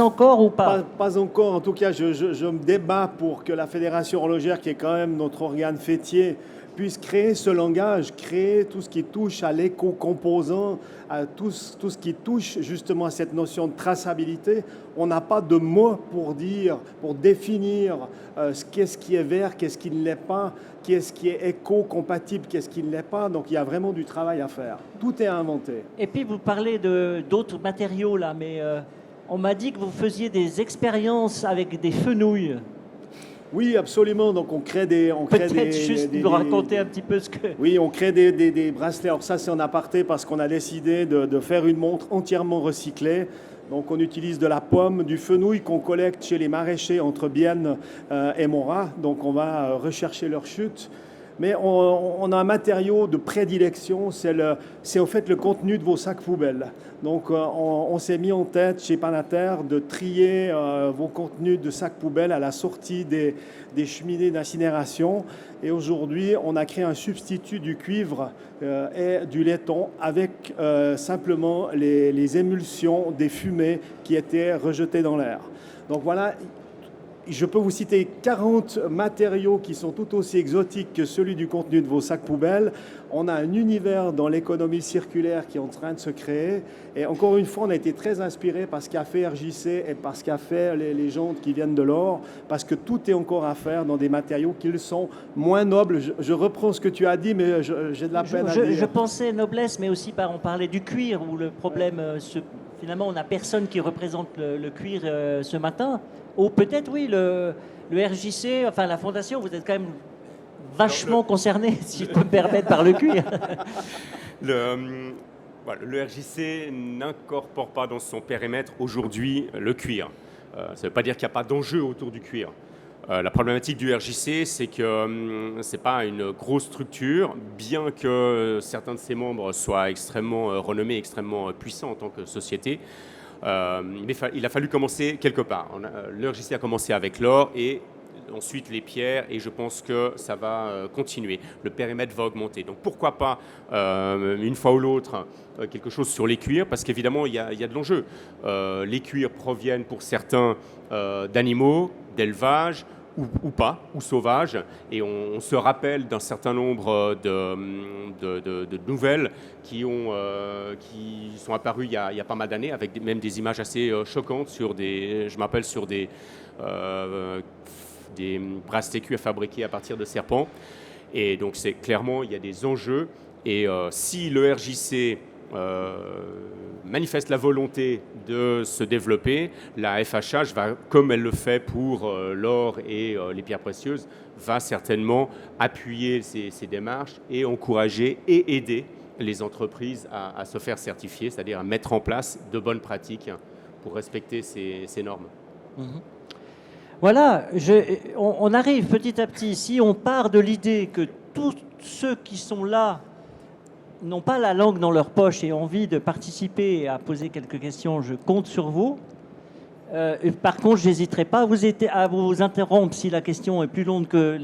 encore ou pas? Pas encore. En tout cas, je me débat pour que la Fédération horlogère, qui est quand même notre organe fêtier, puisse créer ce langage, créer tout ce qui touche à l'éco-composant, à tout ce qui touche justement à cette notion de traçabilité. On n'a pas de mots pour définir qu'est-ce qui est vert, qu'est-ce qui ne l'est pas, qu'est-ce qui est éco-compatible, qu'est-ce qui ne l'est pas. Donc il y a vraiment du travail à faire. Tout est à inventer. Et puis vous parlez d'autres matériaux là, mais on m'a dit que vous faisiez des expériences avec des fenouilles. Oui, absolument. Donc, on crée des... Peut-être juste nous raconter un petit peu ce que... Oui, on crée des bracelets. Alors ça, c'est en aparté parce qu'on a décidé de faire une montre entièrement recyclée. Donc, on utilise de la pomme, du fenouil qu'on collecte chez les maraîchers entre Bienne et Morat. Donc, on va rechercher leur chute. Mais on a un matériau de prédilection, c'est en fait le contenu de vos sacs poubelles. Donc on s'est mis en tête chez Panater de trier vos contenus de sacs poubelles à la sortie des cheminées d'incinération. Et aujourd'hui, on a créé un substitut du cuivre et du laiton avec simplement les émulsions des fumées qui étaient rejetées dans l'air. Donc voilà. Je peux vous citer 40 matériaux qui sont tout aussi exotiques que celui du contenu de vos sacs poubelles. On a un univers dans l'économie circulaire qui est en train de se créer. Et encore une fois, on a été très inspiré par ce qu'a fait RJC et par ce qu'a fait les gens qui viennent de l'or, parce que tout est encore à faire dans des matériaux qui sont moins nobles. Je reprends ce que tu as dit, mais j'ai de la peine à dire. Je pensais noblesse, mais aussi on parlait du cuir, où le problème, finalement, on n'a personne qui représente le cuir ce matin. Ou peut-être, oui, le RJC, enfin la Fondation, vous êtes quand même vachement concerné, si je peux me permettre, par le cuir. Le RJC n'incorpore pas dans son périmètre aujourd'hui le cuir. Ça ne veut pas dire qu'il n'y a pas d'enjeu autour du cuir. La problématique du RJC, c'est que ce n'est pas une grosse structure, bien que certains de ses membres soient extrêmement renommés, extrêmement puissants en tant que société. Il a fallu commencer quelque part. Le RJC a commencé avec l'or et ensuite les pierres, et je pense que ça va continuer. Le périmètre va augmenter. Donc pourquoi pas, une fois ou l'autre, quelque chose sur les cuirs, parce qu'évidemment, il y a de l'enjeu. Les cuirs proviennent pour certains d'animaux, d'élevage, ou pas, ou sauvages. Et on se rappelle d'un certain nombre de nouvelles qui sont apparues il y a pas mal d'années, avec même des images assez choquantes sur des brasses TQ fabriquées à partir de serpents. Et donc c'est clairement, il y a des enjeux. Et si le RJC manifeste la volonté de se développer, la FHH va, comme elle le fait pour l'or et les pierres précieuses, va certainement appuyer ces démarches et encourager et aider les entreprises à se faire certifier, c'est-à-dire à mettre en place de bonnes pratiques pour respecter ces normes. Mmh. Voilà, on arrive petit à petit, si on part de l'idée que tous ceux qui sont là n'ont pas la langue dans leur poche et ont envie de participer et à poser quelques questions, je compte sur vous. Par contre, je n'hésiterai pas à vous interrompre si la question est plus longue que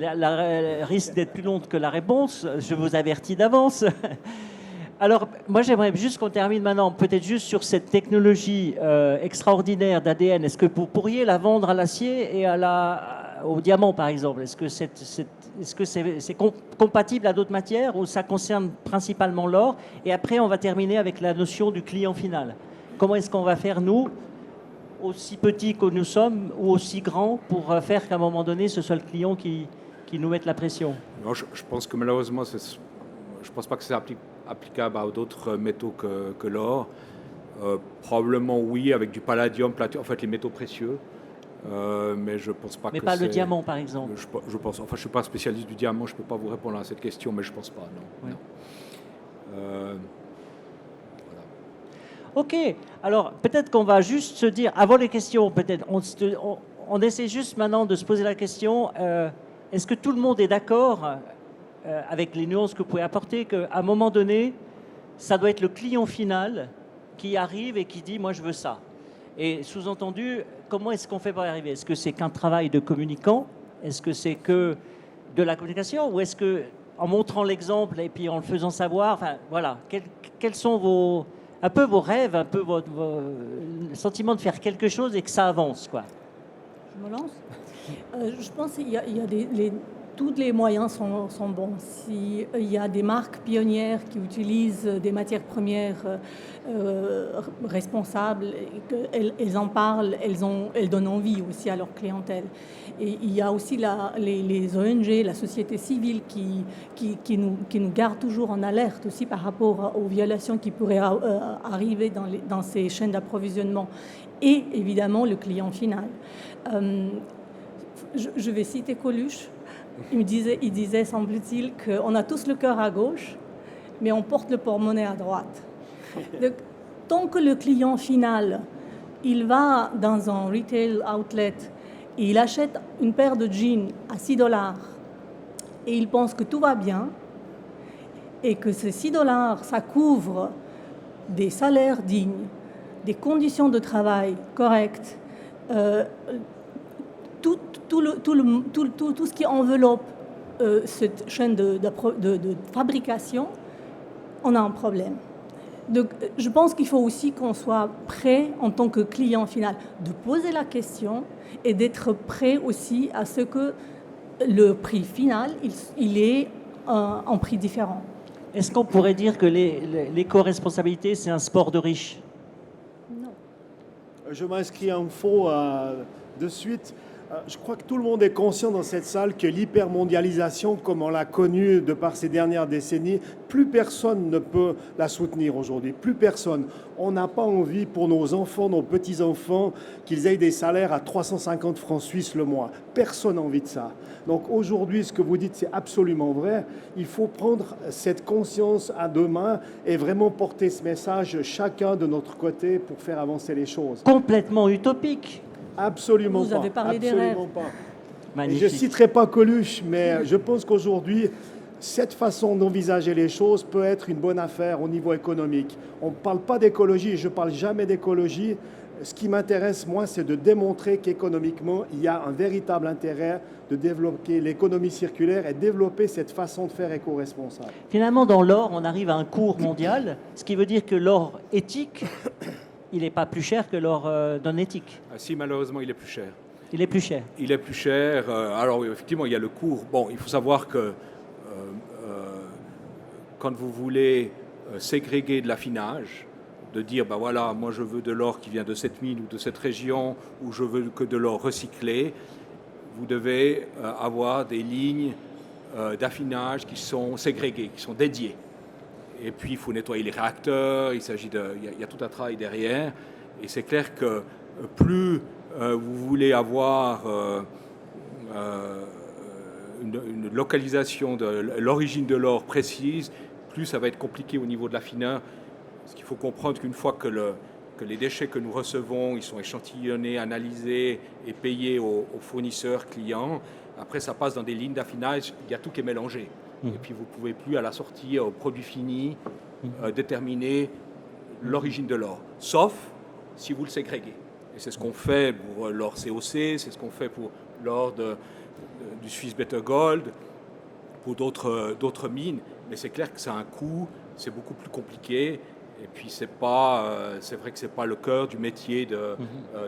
risque d'être plus longue que la réponse. Je vous avertis d'avance. Alors, moi, j'aimerais juste qu'on termine maintenant, peut-être juste sur cette technologie extraordinaire d'ADN. Est-ce que vous pourriez la vendre à l'acier et au diamant, par exemple? Est-ce que c'est compatible à d'autres matières ou ça concerne principalement l'or? Et après, on va terminer avec la notion du client final. Comment est-ce qu'on va faire, nous, aussi petits que nous sommes, ou aussi grands, pour faire qu'à un moment donné, ce soit le client qui nous mette la pression? Non, je pense que malheureusement, je ne pense pas que c'est applicable à d'autres métaux que l'or. Probablement oui, avec du palladium, platinum, en fait les métaux précieux. Mais je pense pas. Mais pas le diamant, par exemple. Je pense. Enfin, je suis pas spécialiste du diamant, je peux pas vous répondre à cette question, mais je pense pas. Non. Oui. Non. Voilà. Ok. Alors peut-être qu'on va juste se dire, avant les questions, peut-être, on essaie juste maintenant de se poser la question. Est-ce que tout le monde est d'accord avec les nuances que vous pouvez apporter, qu'à un moment donné, ça doit être le client final qui arrive et qui dit « moi je veux ça ». Et sous-entendu, comment est-ce qu'on fait pour y arriver? Est-ce que c'est qu'un travail de communicant? Est-ce que c'est que de la communication? Ou est-ce que, en montrant l'exemple et puis en le faisant savoir, enfin voilà, quels sont un peu vos rêves, un peu votre sentiment de faire quelque chose et que ça avance, quoi? Je me lance. Je pense qu'il y a tous les moyens sont bons. S'il y a des marques pionnières qui utilisent des matières premières responsables, et qu'elles en parlent, elles donnent envie aussi à leur clientèle. Et il y a aussi les ONG, la société civile qui nous garde toujours en alerte aussi par rapport aux violations qui pourraient arriver dans ces chaînes d'approvisionnement. Et évidemment le client final. Je vais citer Coluche. Il disait, semble-t-il, qu'on a tous le cœur à gauche, mais on porte le porte-monnaie à droite. Donc, tant que le client final, il va dans un retail outlet et il achète une paire de jeans à $6 et il pense que tout va bien et que ces $6, ça couvre des salaires dignes, des conditions de travail correctes, tout ce qui enveloppe cette chaîne de fabrication, on a un problème. Donc, je pense qu'il faut aussi qu'on soit prêt en tant que client final de poser la question et d'être prêt aussi à ce que le prix final, il est en prix différent. Est-ce qu'on pourrait dire que l'éco-responsabilité, c'est un sport de riches? Non. Je m'inscris en faux de suite. Je crois que tout le monde est conscient dans cette salle que l'hypermondialisation, comme on l'a connue de par ces dernières décennies, plus personne ne peut la soutenir aujourd'hui. Plus personne. On n'a pas envie pour nos enfants, nos petits-enfants, qu'ils aient des salaires à 350 francs suisses le mois. Personne n'a envie de ça. Donc aujourd'hui, ce que vous dites, c'est absolument vrai. Il faut prendre cette conscience à deux mains et vraiment porter ce message chacun de notre côté pour faire avancer les choses. Complètement utopique. Absolument Vous pas. avez parlé des Absolument rêves. pas. Et Magnifique. je ne citerai pas Coluche, mais je pense qu'aujourd'hui, cette façon d'envisager les choses peut être une bonne affaire au niveau économique. On ne parle pas d'écologie, je ne parle jamais d'écologie. Ce qui m'intéresse, moi, c'est de démontrer qu'économiquement, il y a un véritable intérêt de développer l'économie circulaire et développer cette façon de faire éco-responsable. Finalement, dans l'or, on arrive à un cours mondial, ce qui veut dire que l'or éthique, il n'est pas plus cher que l'or non éthique. Ah, si, malheureusement, il est plus cher. Il est plus cher. Il est plus cher. Alors, oui, effectivement, il y a le cours. Bon, il faut savoir que quand vous voulez ségréguer de l'affinage, de dire, ben voilà, moi je veux de l'or qui vient de cette mine ou de cette région, ou je veux que de l'or recyclé, vous devez avoir des lignes d'affinage qui sont ségrégées, qui sont dédiées. Et puis, il faut nettoyer les réacteurs, il y a tout un travail derrière. Et c'est clair que plus vous voulez avoir une localisation de l'origine de l'or précise, plus ça va être compliqué au niveau de l'affineur. Parce qu'il faut comprendre qu'une fois que les déchets que nous recevons, ils sont échantillonnés, analysés et payés aux fournisseurs, clients, après ça passe dans des lignes d'affinage, il y a tout qui est mélangé. Et puis vous ne pouvez plus à la sortie, au produit fini, déterminer l'origine de l'or, sauf si vous le ségréguez. Et c'est ce qu'on fait pour l'or COC, c'est ce qu'on fait pour l'or du Swiss Better Gold, pour d'autres mines. Mais c'est clair que ça a un coût, c'est beaucoup plus compliqué. Et puis c'est vrai que c'est pas le cœur du métier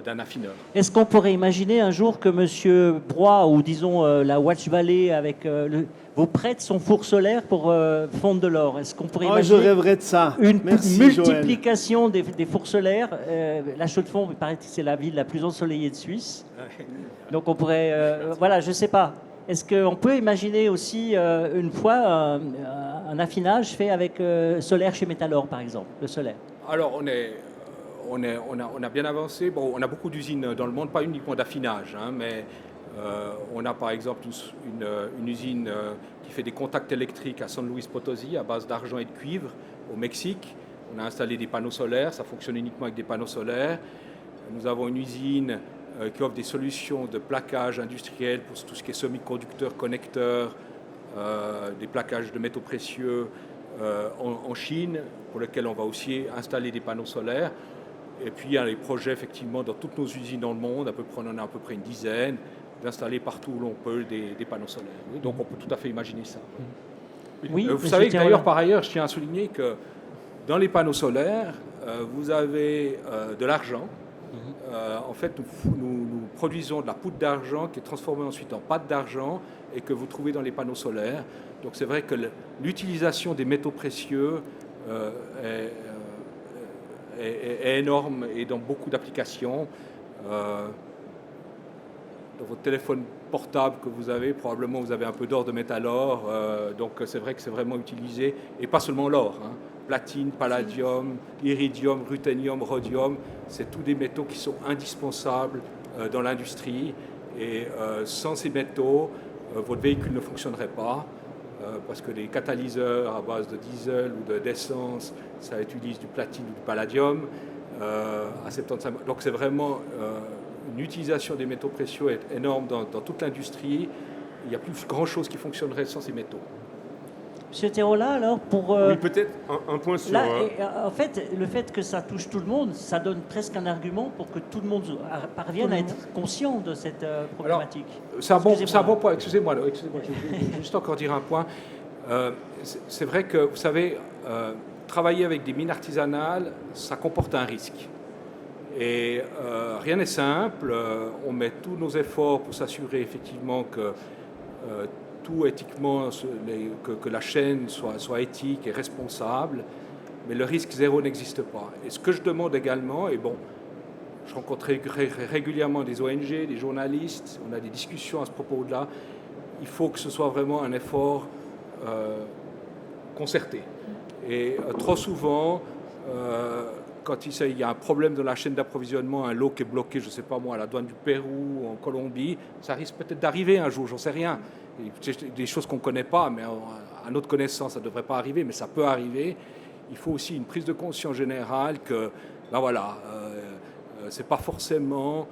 d'un affineur. Est-ce qu'on pourrait imaginer un jour que M. Broye, ou disons la Watch Valley, vous prête son four solaire pour fondre de l'or? Est-ce qu'on pourrait Je imaginer rêverais de ça. une Merci, multiplication des fours solaires? La Chaux-de-Fonds, il paraît que c'est la ville la plus ensoleillée de Suisse. Donc on pourrait... voilà, je ne sais pas. Est-ce qu'on peut imaginer aussi une fois un affinage fait avec solaire chez Métalor, par exemple, le solaire? Alors on a bien avancé. Bon, on a beaucoup d'usines dans le monde, pas uniquement d'affinage, hein, mais on a par exemple une usine qui fait des contacts électriques à San Luis Potosí à base d'argent et de cuivre au Mexique. On a installé des panneaux solaires, ça fonctionne uniquement avec des panneaux solaires. Nous avons une usine qui offre des solutions de plaquage industriel pour tout ce qui est semi-conducteurs, connecteurs, des plaquages de métaux précieux en Chine, pour lesquels on va aussi installer des panneaux solaires. Et puis il y a les projets effectivement dans toutes nos usines dans le monde, on en a à peu près une dizaine, d'installer partout où l'on peut des panneaux solaires. Oui, donc on peut tout à fait imaginer ça. Oui, vous savez que d'ailleurs, par ailleurs, je tiens à souligner que dans les panneaux solaires, vous avez de l'argent. En fait, nous produisons de la poudre d'argent qui est transformée ensuite en pâte d'argent et que vous trouvez dans les panneaux solaires. Donc c'est vrai que l'utilisation des métaux précieux est énorme et dans beaucoup d'applications. Dans votre téléphone portable que vous avez, probablement vous avez un peu d'or de Métalor. Donc c'est vrai que c'est vraiment utilisé, et pas seulement l'or. Hein. Platine, palladium, iridium, ruthénium, rhodium, c'est tous des métaux qui sont indispensables dans l'industrie. Et sans ces métaux, votre véhicule ne fonctionnerait pas, parce que les catalyseurs à base de diesel ou d'essence, ça utilise du platine ou du palladium à 75. Donc c'est vraiment une utilisation des métaux précieux est énorme dans toute l'industrie. Il n'y a plus grand-chose qui fonctionnerait sans ces métaux. Monsieur Terola, alors, pour... Oui, peut-être un point sur... Là, en fait, le fait que ça touche tout le monde, ça donne presque un argument pour que tout le monde parvienne à être conscient de cette problématique. Alors, c'est un bon point. Excusez-moi, je vais juste encore dire un point. C'est vrai que, vous savez, travailler avec des mines artisanales, ça comporte un risque. Et rien n'est simple. On met tous nos efforts pour s'assurer effectivement que tout éthiquement, que la chaîne soit éthique et responsable. Mais le risque zéro n'existe pas. Et ce que je demande également, et bon, je rencontre régulièrement des ONG, des journalistes, on a des discussions à ce propos-là, il faut que ce soit vraiment un effort concerté. Et trop souvent, quand il y a un problème dans la chaîne d'approvisionnement, un lot qui est bloqué, je ne sais pas moi, à la douane du Pérou ou en Colombie, ça risque peut-être d'arriver un jour, j'en sais rien. Des choses qu'on ne connaît pas, mais à notre connaissance, ça ne devrait pas arriver, mais ça peut arriver. Il faut aussi une prise de conscience générale que, ben voilà, ce n'est pas forcément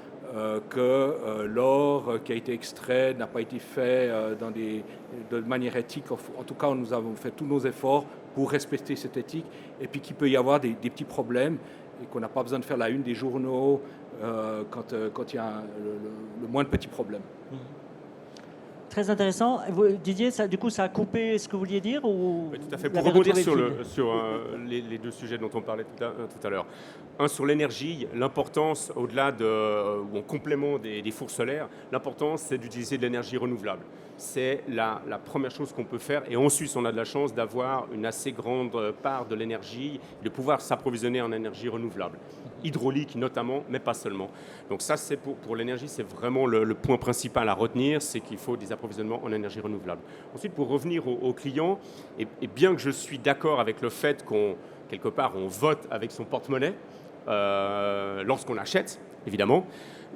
que l'or qui a été extrait n'a pas été fait de manière éthique. En tout cas, nous avons fait tous nos efforts pour respecter cette éthique, et puis qu'il peut y avoir des petits problèmes, et qu'on n'a pas besoin de faire la une des journaux quand il y a le moins de petits problèmes. Très intéressant. Didier, du coup, ça a coupé ce que vous vouliez dire ou Oui, tout à fait. Pour rebondir sur les deux sujets dont on parlait tout à l'heure. Un, sur l'énergie, l'importance, au-delà ou en complément des fours solaires, l'importance, c'est d'utiliser de l'énergie renouvelable. C'est la première chose qu'on peut faire. Et en Suisse, on a de la chance d'avoir une assez grande part de l'énergie, de pouvoir s'approvisionner en énergie renouvelable. Hydraulique notamment, mais pas seulement. Donc ça, c'est pour l'énergie, c'est vraiment le point principal à retenir, c'est qu'il faut des approvisionnements en énergie renouvelable. Ensuite, pour revenir aux clients, et bien que je suis d'accord avec le fait quelque part, on vote avec son porte-monnaie lorsqu'on achète, évidemment,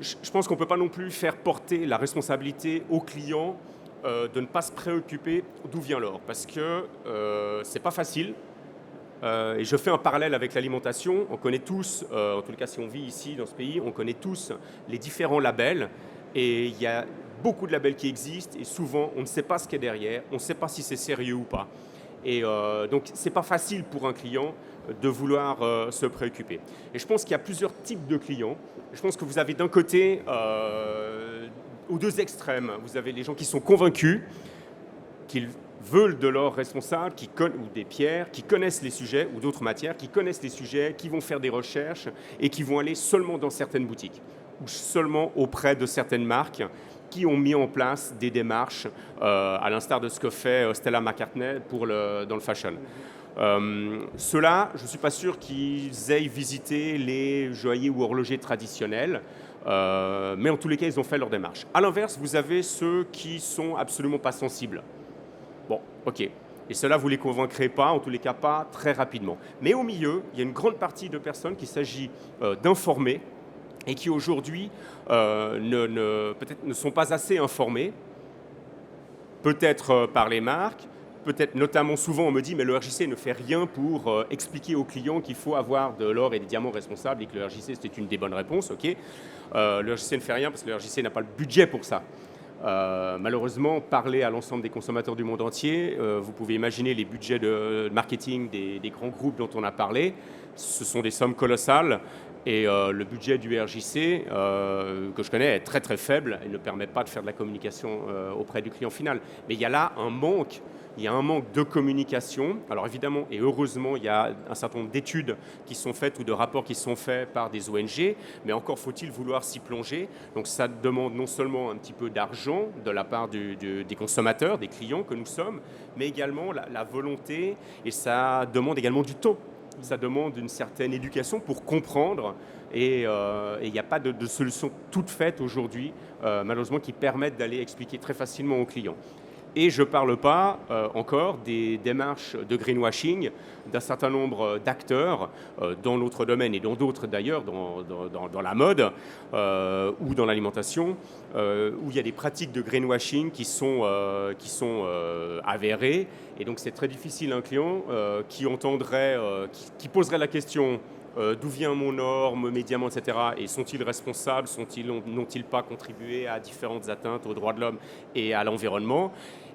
je pense qu'on ne peut pas non plus faire porter la responsabilité aux clients de ne pas se préoccuper d'où vient l'or, parce que c'est pas facile. Et je fais un parallèle avec l'alimentation. On connaît tous, en tout cas si on vit ici dans ce pays, on connaît tous les différents labels. Et il y a beaucoup de labels qui existent et souvent on ne sait pas ce qu'il y a derrière, on ne sait pas si c'est sérieux ou pas. Et donc c'est pas facile pour un client de vouloir se préoccuper. Et je pense qu'il y a plusieurs types de clients. Je pense que vous avez d'un côté, aux deux extrêmes, vous avez les gens qui sont convaincus qu'ils veulent de l'or responsable, ou des pierres, qui connaissent les sujets, ou d'autres matières, qui connaissent les sujets, qui vont faire des recherches et qui vont aller seulement dans certaines boutiques ou seulement auprès de certaines marques qui ont mis en place des démarches, à l'instar de ce que fait Stella McCartney dans le fashion. Ceux-là, je ne suis pas sûr qu'ils aillent visiter les joailliers ou horlogers traditionnels, mais en tous les cas, ils ont fait leur démarche. À l'inverse, vous avez ceux qui sont absolument pas sensibles. Bon, ok. Et cela, vous ne les convaincrez pas, en tous les cas pas très rapidement. Mais au milieu, il y a une grande partie de personnes qu'il s'agit d'informer et qui aujourd'hui peut-être ne sont pas assez informées, peut-être par les marques, peut-être notamment souvent on me dit mais le RJC ne fait rien pour expliquer aux clients qu'il faut avoir de l'or et des diamants responsables et que le RJC c'était une des bonnes réponses, ok. Le RJC ne fait rien parce que le RJC n'a pas le budget pour ça. Malheureusement, parler à l'ensemble des consommateurs du monde entier, vous pouvez imaginer les budgets de marketing des grands groupes dont on a parlé, ce sont des sommes colossales et le budget du RJC, que je connais, est très très faible et ne permet pas de faire de la communication auprès du client final. Mais il y a là un manque. Il y a un manque de communication. Alors évidemment et heureusement, il y a un certain nombre d'études qui sont faites ou de rapports qui sont faits par des ONG, mais encore faut-il vouloir s'y plonger. Donc ça demande non seulement un petit peu d'argent de la part des consommateurs, des clients que nous sommes, mais également la volonté et ça demande également du temps. Ça demande une certaine éducation pour comprendre et il n'y a pas de solution toute faite aujourd'hui, malheureusement, qui permettent d'aller expliquer très facilement aux clients. Et je ne parle pas encore des démarches de greenwashing d'un certain nombre d'acteurs dans notre domaine et dans d'autres d'ailleurs, dans la mode ou dans l'alimentation, où il y a des pratiques de greenwashing qui sont avérées. Et donc c'est très difficile un client qui entendrait, qui poserait la question d'où vient mon or, mes diamants, etc. Et sont-ils responsables, n'ont-ils pas contribué à différentes atteintes aux droits de l'homme et à l'environnement?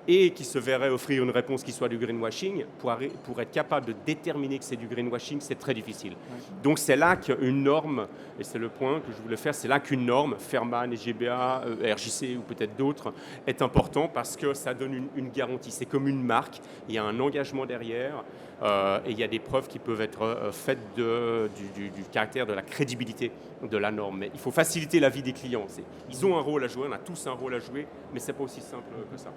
et qui se verrait offrir une réponse qui soit du greenwashing, pour être capable de déterminer que c'est du greenwashing, c'est très difficile. Donc c'est là qu'une norme, et c'est le point que je voulais faire, c'est là qu'une norme, Fairman, GBA, RJC ou peut-être d'autres, est important parce que ça donne une garantie. C'est comme une marque, il y a un engagement derrière et il y a des preuves qui peuvent être faites du caractère, de la crédibilité de la norme. Mais il faut faciliter la vie des clients. Ils ont un rôle à jouer, on a tous un rôle à jouer, mais ce n'est pas aussi simple que ça.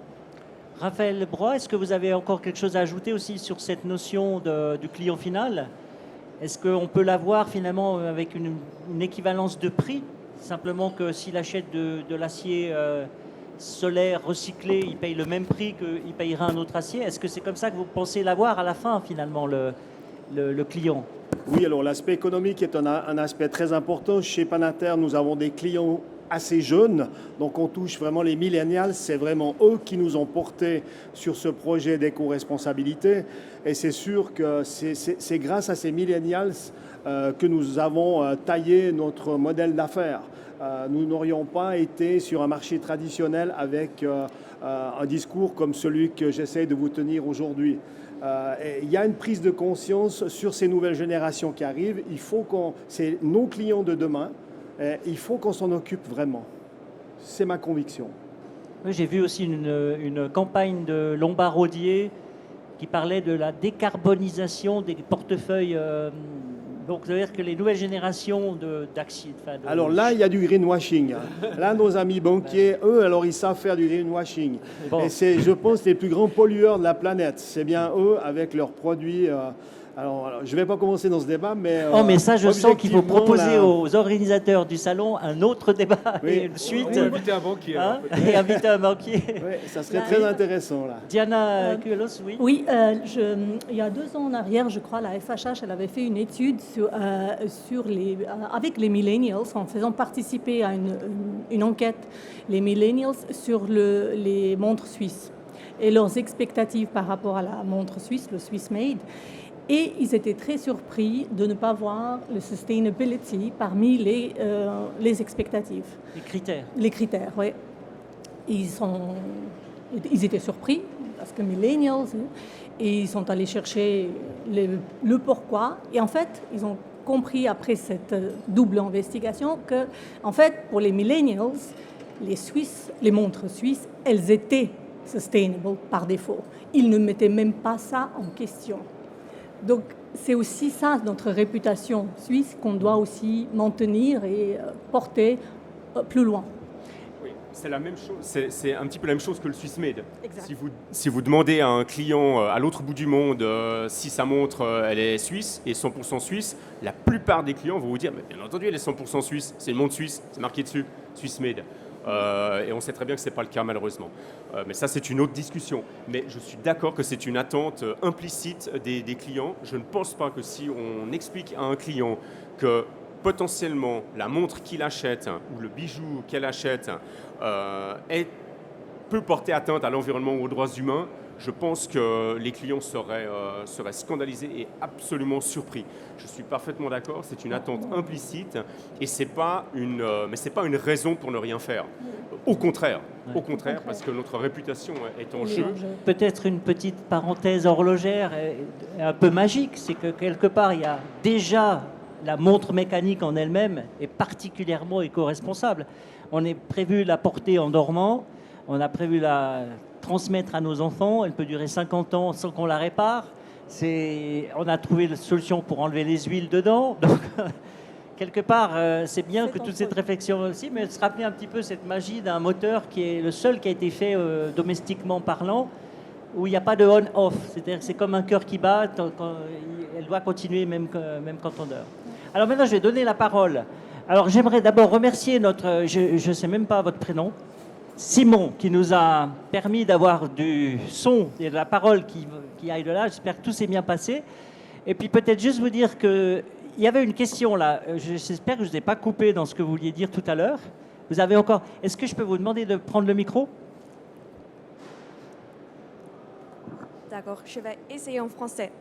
Raphaël Broy, est-ce que vous avez encore quelque chose à ajouter aussi sur cette notion du client final? Est-ce qu'on peut l'avoir finalement avec une équivalence de prix? Simplement que s'il achète de l'acier solaire recyclé, il paye le même prix qu'il payera un autre acier. Est-ce que c'est comme ça que vous pensez l'avoir à la fin finalement, le client? Oui, alors l'aspect économique est un aspect très important. Chez Panatter, nous avons des clients assez jeunes, donc on touche vraiment les millennials, c'est vraiment eux qui nous ont portés sur ce projet d'éco-responsabilité et c'est sûr que c'est grâce à ces millennials que nous avons taillé notre modèle d'affaires. Nous n'aurions pas été sur un marché traditionnel avec un discours comme celui que j'essaie de vous tenir aujourd'hui. Il y a une prise de conscience sur ces nouvelles générations qui arrivent. C'est nos clients de demain. Il faut qu'on s'en occupe vraiment. C'est ma conviction. Oui, j'ai vu aussi une campagne de Lombard-Odier qui parlait de la décarbonisation des portefeuilles. Donc, ça veut dire que les nouvelles générations d'actions... Alors là, il y a du greenwashing. Là, nos amis banquiers, eux, alors ils savent faire du greenwashing. Bon. Et c'est, je pense, les plus grands pollueurs de la planète. C'est bien eux, avec leurs produits... Alors, je ne vais pas commencer dans ce débat, mais... mais ça, je sens qu'il faut proposer aux organisateurs du salon un autre débat, oui. Et une suite. Ou inviter un banquier. Hein, et inviter un banquier. Oui, ça serait très intéressant, là. Diana Cuelos, oui. Oui, il y a 2 ans en arrière, je crois, la FHH, elle avait fait une étude avec les millennials, en faisant participer à une enquête, les millennials, sur les montres suisses et leurs expectatives par rapport à la montre suisse, le Swiss Made. Et ils étaient très surpris de ne pas voir le sustainability parmi les expectatives. Les critères. Les critères, oui. Ils étaient surpris parce que millennials, et ils sont allés chercher le pourquoi. Et en fait, ils ont compris après cette double investigation que, en fait, pour les millennials, les montres suisses, elles étaient sustainable par défaut. Ils ne mettaient même pas ça en question. Donc, c'est aussi ça, notre réputation suisse, qu'on doit aussi maintenir et porter plus loin. Oui, c'est la même chose. C'est un petit peu la même chose que le Swiss Made. Exact. Si vous demandez à un client à l'autre bout du monde si sa montre elle est suisse et 100% suisse, la plupart des clients vont vous dire, mais bien entendu, elle est 100% suisse. C'est une montre suisse, c'est marqué dessus, Swiss Made. Et on sait très bien que ce n'est pas le cas malheureusement. Mais ça, c'est une autre discussion. Mais je suis d'accord que c'est une attente implicite des clients. Je ne pense pas que si on explique à un client que potentiellement la montre qu'il achète ou le bijou qu'elle achète peut porter atteinte à l'environnement ou aux droits humains, je pense que les clients seraient scandalisés et absolument surpris. Je suis parfaitement d'accord, c'est une attente implicite et c'est pas une raison pour ne rien faire. Au contraire, parce que notre réputation est en jeu. Peut-être une petite parenthèse horlogère un peu magique, c'est que quelque part, il y a déjà la montre mécanique en elle-même est particulièrement éco-responsable. On est prévu la porter en dormant, on a prévu la transmettre à nos enfants, elle peut durer 50 ans sans qu'on la répare. On a trouvé la solution pour enlever les huiles dedans. Donc, quelque part, c'est bien que toute cette réflexion aussi, mais se rappeler un petit peu cette magie d'un moteur qui est le seul qui a été fait domestiquement parlant, où il n'y a pas de on-off. C'est-à-dire que c'est comme un cœur qui bat, elle doit continuer même quand on dort. Alors maintenant, je vais donner la parole. Alors j'aimerais d'abord remercier je ne sais même pas votre prénom, Simon, qui nous a permis d'avoir du son et de la parole qui aille de là. J'espère que tout s'est bien passé. Et puis peut-être juste vous dire qu'il y avait une question là. J'espère que je ne vous ai pas coupé dans ce que vous vouliez dire tout à l'heure. Vous avez encore... Est-ce que je peux vous demander de prendre le micro ? D'accord, je vais essayer en français.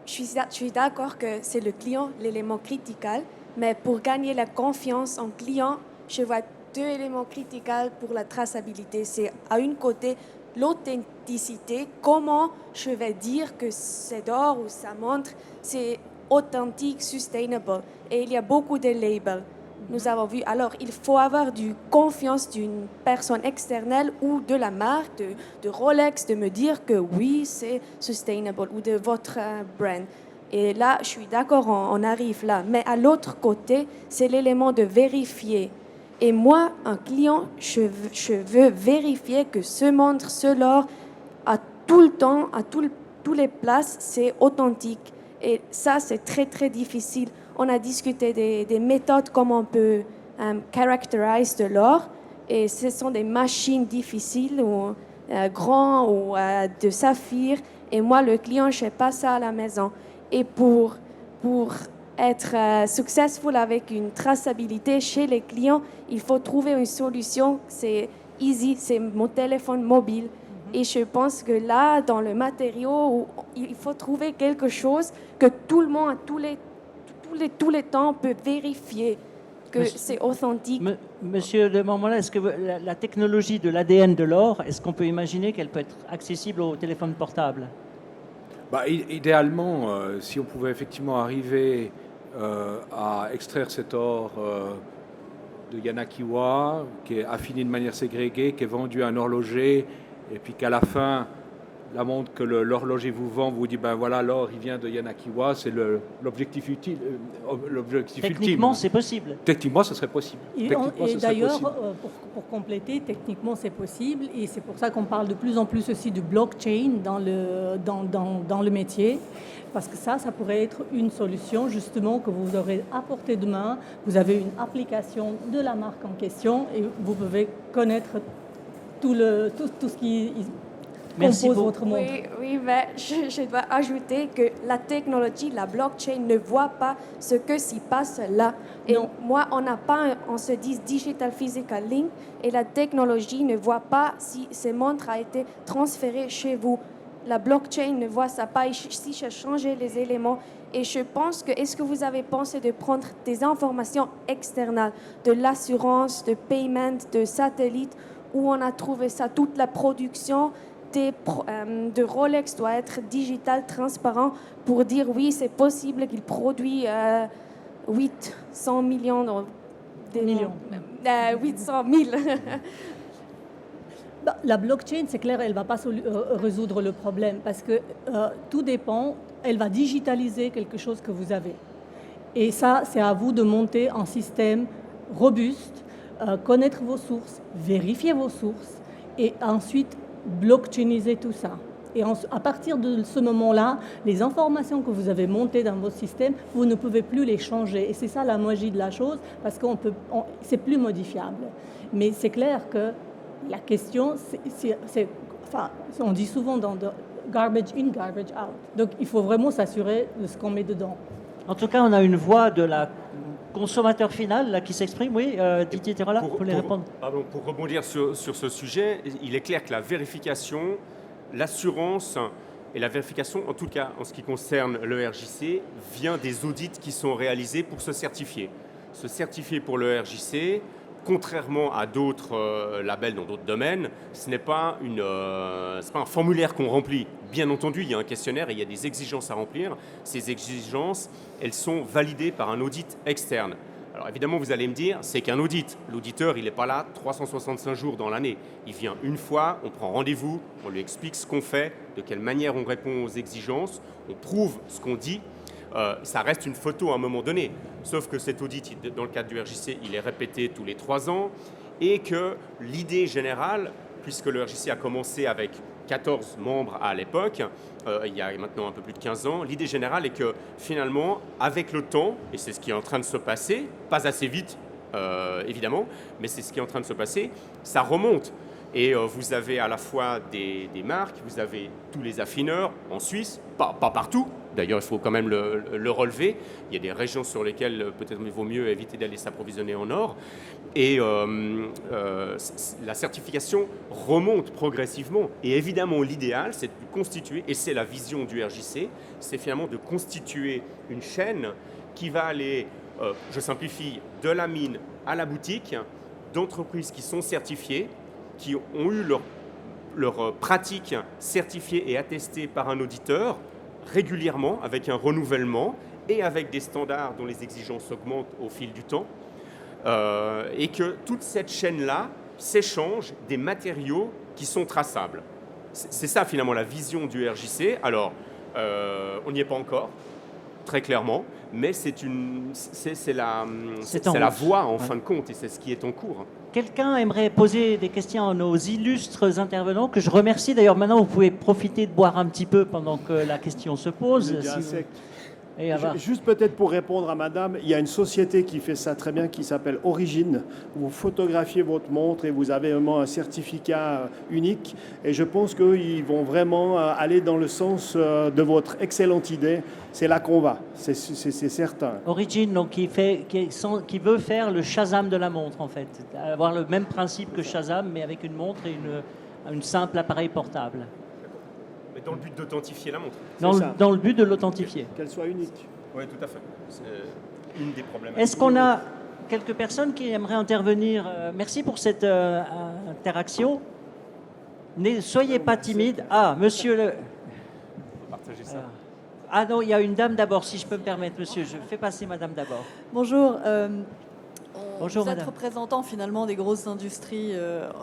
Je suis d'accord que c'est le client l'élément critical, mais pour gagner la confiance en client, je vois deux éléments critiques pour la traçabilité. C'est à une côté l'authenticité, comment je vais dire que cette or ou sa montre, c'est authentique, sustainable. Et il y a beaucoup de labels. Nous avons vu. Alors, il faut avoir du confiance d'une personne externe ou de la marque, de Rolex, de me dire que oui, c'est sustainable, ou de votre brand. Et là, je suis d'accord, on arrive là. Mais à l'autre côté, c'est l'élément de vérifier. Et moi, un client, je veux vérifier que ce montre, ce l'or, à tout le temps, à toutes les places, c'est authentique. Et ça, c'est très, très difficile. On a discuté des méthodes, comment on peut caractériser de l'or. Et ce sont des machines difficiles, ou grands, ou de saphir. Et moi, le client, je ne fais pas ça à la maison. Et pour être successful avec une traçabilité chez les clients, il faut trouver une solution. C'est easy, c'est mon téléphone mobile. Et je pense que là, dans le matériau, il faut trouver quelque chose que tout le monde, tous les temps, peut vérifier que c'est authentique. Monsieur de Mormola, est-ce que la technologie de l'ADN de l'or, est-ce qu'on peut imaginer qu'elle peut être accessible au téléphone portable? Idéalement, si on pouvait effectivement arriver à extraire cet or de Yanakiwa, qui est affiné de manière ségrégée, qui est vendu à un horloger, et puis qu'à la fin, la montre que l'horloger vous vend vous dit, ben voilà, l'or, il vient de Yanakiwa, c'est l'objectif ultime. Techniquement, c'est possible. Techniquement, ce serait possible. Et d'ailleurs, pour compléter, techniquement, c'est possible. Et c'est pour ça qu'on parle de plus en plus aussi de blockchain dans le métier. Parce que ça pourrait être une solution, justement, que vous aurez à portée de main. Vous avez une application de la marque en question et vous pouvez connaître tout ce qui compose votre monde. Oui, mais je dois ajouter que la technologie, la blockchain ne voit pas ce que s'y passe là. Et non. Moi, on se dit digital physical link et la technologie ne voit pas si ces montres a été transférées chez vous. La blockchain ne voit ça pas si j'ai changé les éléments. Et je pense que, est-ce que vous avez pensé de prendre des informations externes, de l'assurance, de paiement, de satellite, où on a trouvé ça, toute la production de Rolex doit être digital, transparent, pour dire oui, c'est possible qu'il produit 800 millions. 800 000. La blockchain, c'est clair, elle ne va pas résoudre le problème parce que tout dépend, elle va digitaliser quelque chose que vous avez. Et ça, c'est à vous de monter un système robuste, connaître vos sources, vérifier vos sources et ensuite blockchainiser tout ça. Et à partir de ce moment-là, les informations que vous avez montées dans votre système, vous ne pouvez plus les changer. Et c'est ça la magie de la chose, parce que c'est plus modifiable. Mais c'est clair que la question, on dit souvent dans garbage in, garbage out. Donc il faut vraiment s'assurer de ce qu'on met dedans. En tout cas, on a une voix de la consommateur final là, qui s'exprime. Oui, Didier Terola, pour les répondre. Pour rebondir sur ce sujet, il est clair que la vérification, l'assurance et la vérification, en tout cas en ce qui concerne le RJC, vient des audits qui sont réalisés pour se certifier. Se certifier pour le RJC, contrairement à d'autres labels dans d'autres domaines, ce n'est pas un formulaire qu'on remplit. Bien entendu, il y a un questionnaire et il y a des exigences à remplir. Ces exigences, elles sont validées par un audit externe. Alors évidemment, vous allez me dire, c'est qu'un audit. L'auditeur, il n'est pas là 365 jours dans l'année. Il vient une fois, on prend rendez-vous, on lui explique ce qu'on fait, de quelle manière on répond aux exigences, on prouve ce qu'on dit. Ça reste une photo à un moment donné. Sauf que cet audit, dans le cadre du RJC, il est répété tous les 3 ans et que l'idée générale, puisque le RJC a commencé avec 14 membres à l'époque, il y a maintenant un peu plus de 15 ans, l'idée générale est que finalement, avec le temps, et c'est ce qui est en train de se passer, pas assez vite évidemment, mais c'est ce qui est en train de se passer, ça remonte. Et vous avez à la fois des marques, vous avez tous les affineurs en Suisse, pas partout. D'ailleurs, il faut quand même le relever. Il y a des régions sur lesquelles peut-être il vaut mieux éviter d'aller s'approvisionner en or. Et la certification remonte progressivement. Et évidemment, l'idéal, c'est de constituer, et c'est la vision du RJC, c'est finalement de constituer une chaîne qui va aller, je simplifie, de la mine à la boutique, d'entreprises qui sont certifiées, qui ont eu leur pratique certifiée et attestée par un auditeur régulièrement, avec un renouvellement et avec des standards dont les exigences augmentent au fil du temps, et que toute cette chaîne-là s'échange des matériaux qui sont traçables. C'est ça finalement la vision du RJC. Alors, on n'y est pas encore, très clairement, mais c'est la voie en fin de compte, et c'est ce qui est en cours. Quelqu'un aimerait poser des questions à nos illustres intervenants, que je remercie. D'ailleurs, maintenant, vous pouvez profiter de boire un petit peu pendant que la question se pose. Et juste peut-être pour répondre à madame, il y a une société qui fait ça très bien qui s'appelle Origine. Vous photographiez votre montre et vous avez vraiment un certificat unique. Et je pense qu'ils vont vraiment aller dans le sens de votre excellente idée. C'est là qu'on va, c'est certain. Origine, donc, qui veut faire le Shazam de la montre, en fait. Avoir le même principe que Shazam, mais avec une montre et une simple appareil portable. Mais dans le but d'authentifier la montre. Dans le but de l'authentifier. Qu'elle soit unique. Oui, tout à fait. C'est une des problèmes. Est-ce qu'on a quelques personnes qui aimeraient intervenir? Merci pour cette interaction. Soyez pas timide. Ah, monsieur le... On va partager ça. Ah non, il y a une dame d'abord, si je peux me permettre, monsieur. Je fais passer madame d'abord. Bonjour. Bonjour, vous êtes madame. représentant finalement des grosses industries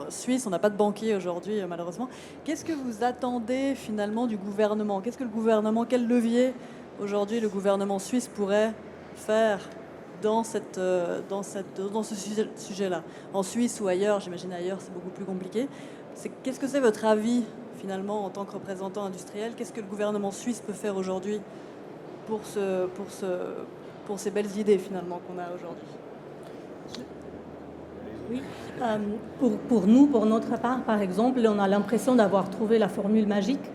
suisses. On n'a pas de banquier aujourd'hui, malheureusement. Qu'est-ce que vous attendez finalement du gouvernement? Qu'est-ce que le gouvernement, quel levier aujourd'hui le gouvernement suisse pourrait faire dans ce sujet-là? En Suisse ou ailleurs, j'imagine ailleurs, c'est beaucoup plus compliqué. Qu'est-ce que c'est votre avis finalement en tant que représentant industriel? Qu'est-ce que le gouvernement suisse peut faire aujourd'hui pour ces belles idées finalement qu'on a aujourd'hui? Oui, pour nous, pour notre part, par exemple, on a l'impression d'avoir trouvé la formule magique.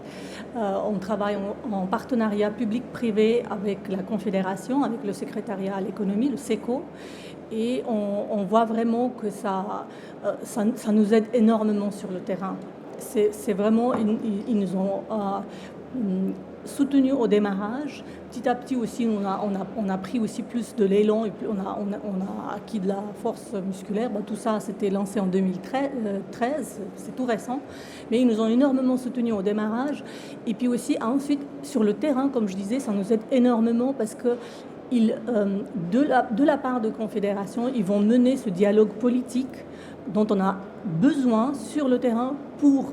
On travaille en partenariat public-privé avec la Confédération, avec le secrétariat à l'économie, le SECO, et on voit vraiment que ça nous aide énormément sur le terrain. C'est vraiment, ils nous ont soutenus au démarrage. Petit à petit aussi, on a pris aussi plus de l'élan et on a acquis de la force musculaire. Tout ça, c'était lancé en 2013, c'est tout récent. Mais ils nous ont énormément soutenus au démarrage. Et puis aussi, ensuite, sur le terrain, comme je disais, ça nous aide énormément parce que de la part de Confédération, ils vont mener ce dialogue politique dont on a besoin sur le terrain pour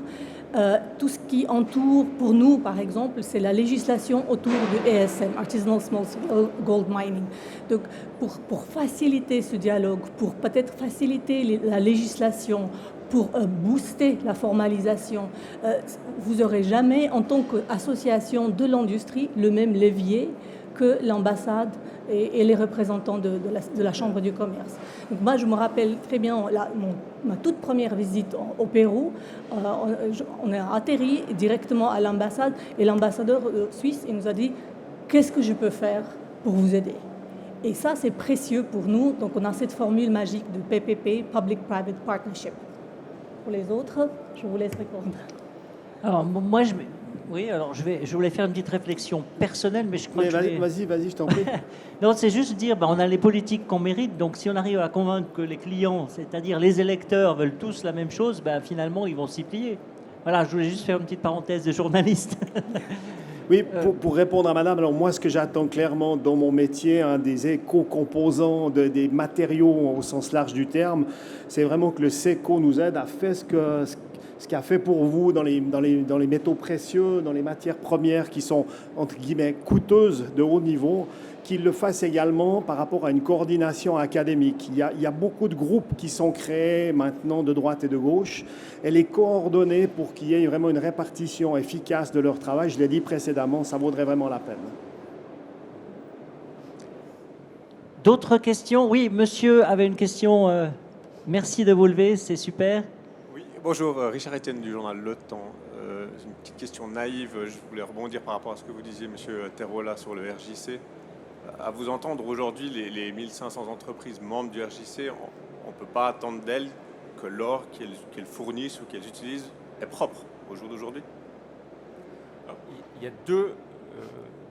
tout ce qui entoure, pour nous par exemple, c'est la législation autour du ASM, Artisanal Small Gold Mining. Donc pour faciliter ce dialogue, pour peut-être faciliter la législation, pour booster la formalisation, vous n'aurez jamais, en tant qu'association de l'industrie, le même levier que l'ambassade et les représentants de la Chambre du commerce. Donc moi, je me rappelle très bien ma toute première visite au Pérou. On a atterri directement à l'ambassade et l'ambassadeur suisse il nous a dit « Qu'est-ce que je peux faire pour vous aider ?» Et ça, c'est précieux pour nous. Donc on a cette formule magique de PPP, Public-Private Partnership. Pour les autres, je vous laisse répondre. Alors moi, je voulais faire une petite réflexion personnelle, mais je crois que Vas-y, je t'en prie. Non, c'est juste dire, on a les politiques qu'on mérite, donc si on arrive à convaincre que les clients, c'est-à-dire les électeurs, veulent tous la même chose, finalement, ils vont s'y plier. Voilà, je voulais juste faire une petite parenthèse de journaliste. Oui, pour répondre à madame, alors moi, ce que j'attends clairement dans mon métier, des éco-composants, des matériaux au sens large du terme, c'est vraiment que le SECO nous aide à faire ce qu'a fait pour vous dans les métaux précieux, dans les matières premières qui sont, entre guillemets, coûteuses de haut niveau, qu'il le fasse également par rapport à une coordination académique. Il y a beaucoup de groupes qui sont créés maintenant de droite et de gauche, et les coordonner pour qu'il y ait vraiment une répartition efficace de leur travail, je l'ai dit précédemment, ça vaudrait vraiment la peine. D'autres questions? Oui, monsieur avait une question. Merci de vous lever, c'est super. Bonjour, Richard Etienne du journal Le Temps. Une petite question naïve, je voulais rebondir par rapport à ce que vous disiez, monsieur Terrola, sur le RJC. À vous entendre aujourd'hui, les 1500 entreprises membres du RJC, on ne peut pas attendre d'elles que l'or qu'elles fournissent ou qu'elles utilisent est propre au jour d'aujourd'hui. Il y a deux